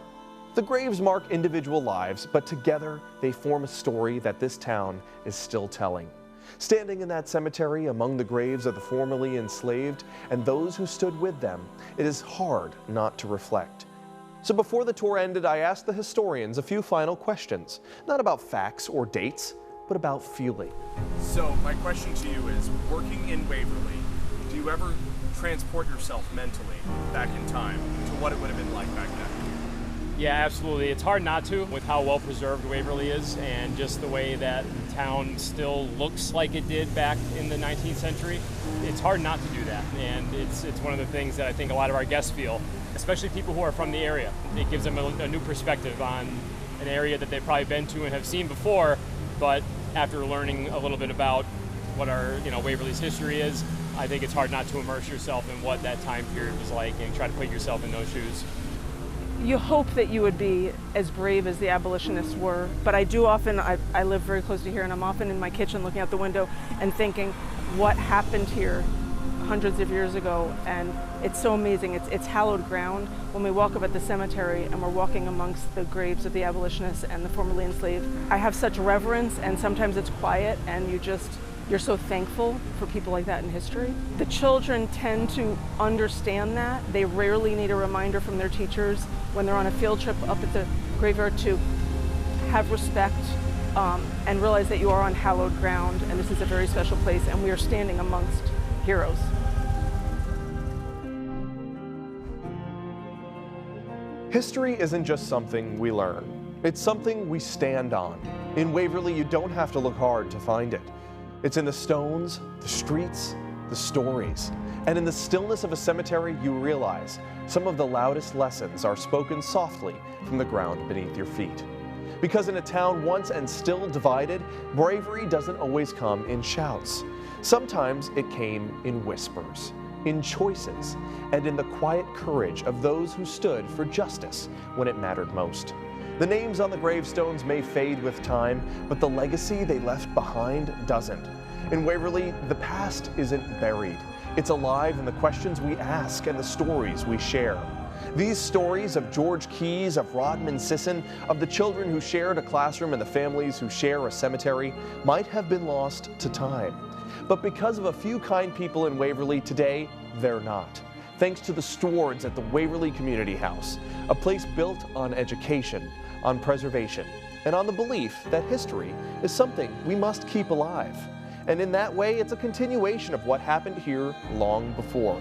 The graves mark individual lives, but together they form a story that this town is still telling. Standing in that cemetery among the graves of the formerly enslaved and those who stood with them, it is hard not to reflect. So before the tour ended, I asked the historians a few final questions, not about facts or dates, but about feeling.
So my question to you is, working in Waverly, do you ever transport yourself mentally back in time to what it would have been like back then?
Yeah, absolutely. It's hard not to with how well preserved Waverly is and just the way that the town still looks like it did back in the 19th century. It's hard not to do that, and it's one of the things that I think a lot of our guests feel, especially people who are from the area. It gives them a new perspective on an area that they've probably been to and have seen before, but after learning a little bit about what our Waverly's history is, I think it's hard not to immerse yourself in what that time period was like and try to put yourself in those shoes.
You hope that you would be as brave as the abolitionists were, but I do often, I live very close to here, and I'm often in my kitchen looking out the window and thinking, what happened here hundreds of years ago? And it's so amazing. It's hallowed ground. When we walk up at the cemetery and we're walking amongst the graves of the abolitionists and the formerly enslaved, I have such reverence, and sometimes it's quiet, and you're so thankful for people like that in history. The children tend to understand that. They rarely need a reminder from their teachers when they're on a field trip up at the graveyard to have respect and realize that you are on hallowed ground, and this is a very special place, and we are standing amongst heroes.
History isn't just something we learn. It's something we stand on. In Waverly, you don't have to look hard to find it. It's in the stones, the streets, the stories. And in the stillness of a cemetery, you realize some of the loudest lessons are spoken softly from the ground beneath your feet. Because in a town once and still divided, bravery doesn't always come in shouts. Sometimes it came in whispers, in choices, and in the quiet courage of those who stood for justice when it mattered most. The names on the gravestones may fade with time, but the legacy they left behind doesn't. In Waverly, the past isn't buried. It's alive in the questions we ask and the stories we share. These stories of George Keyes, of Rodman Sisson, of the children who shared a classroom and the families who share a cemetery might have been lost to time. But because of a few kind people in Waverly today, they're not. Thanks to the stewards at the Waverly Community House, a place built on education, on preservation, and on the belief that history is something we must keep alive. And in that way, it's a continuation of what happened here long before.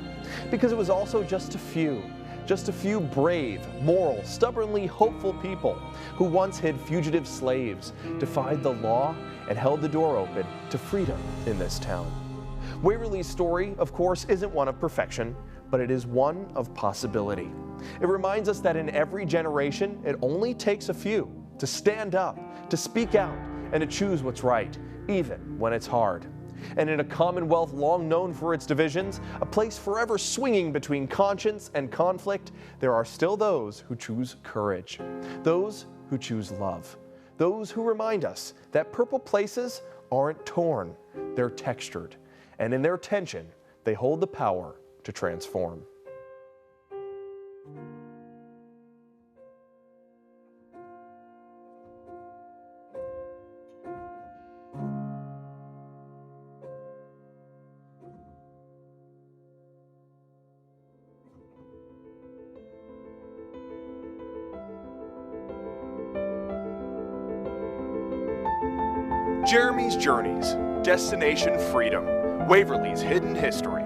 Because it was also just a few brave, moral, stubbornly hopeful people who once hid fugitive slaves, defied the law, and held the door open to freedom in this town. Waverly's story, of course, isn't one of perfection, but it is one of possibility. It reminds us that in every generation, it only takes a few to stand up, to speak out, and to choose what's right, even when it's hard. And in a commonwealth long known for its divisions, a place forever swinging between conscience and conflict, there are still those who choose courage, those who choose love, those who remind us that purple places aren't torn, they're textured, and in their tension, they hold the power to transform. Jeremy's Journeys, Destination Freedom, Waverly's Hidden History.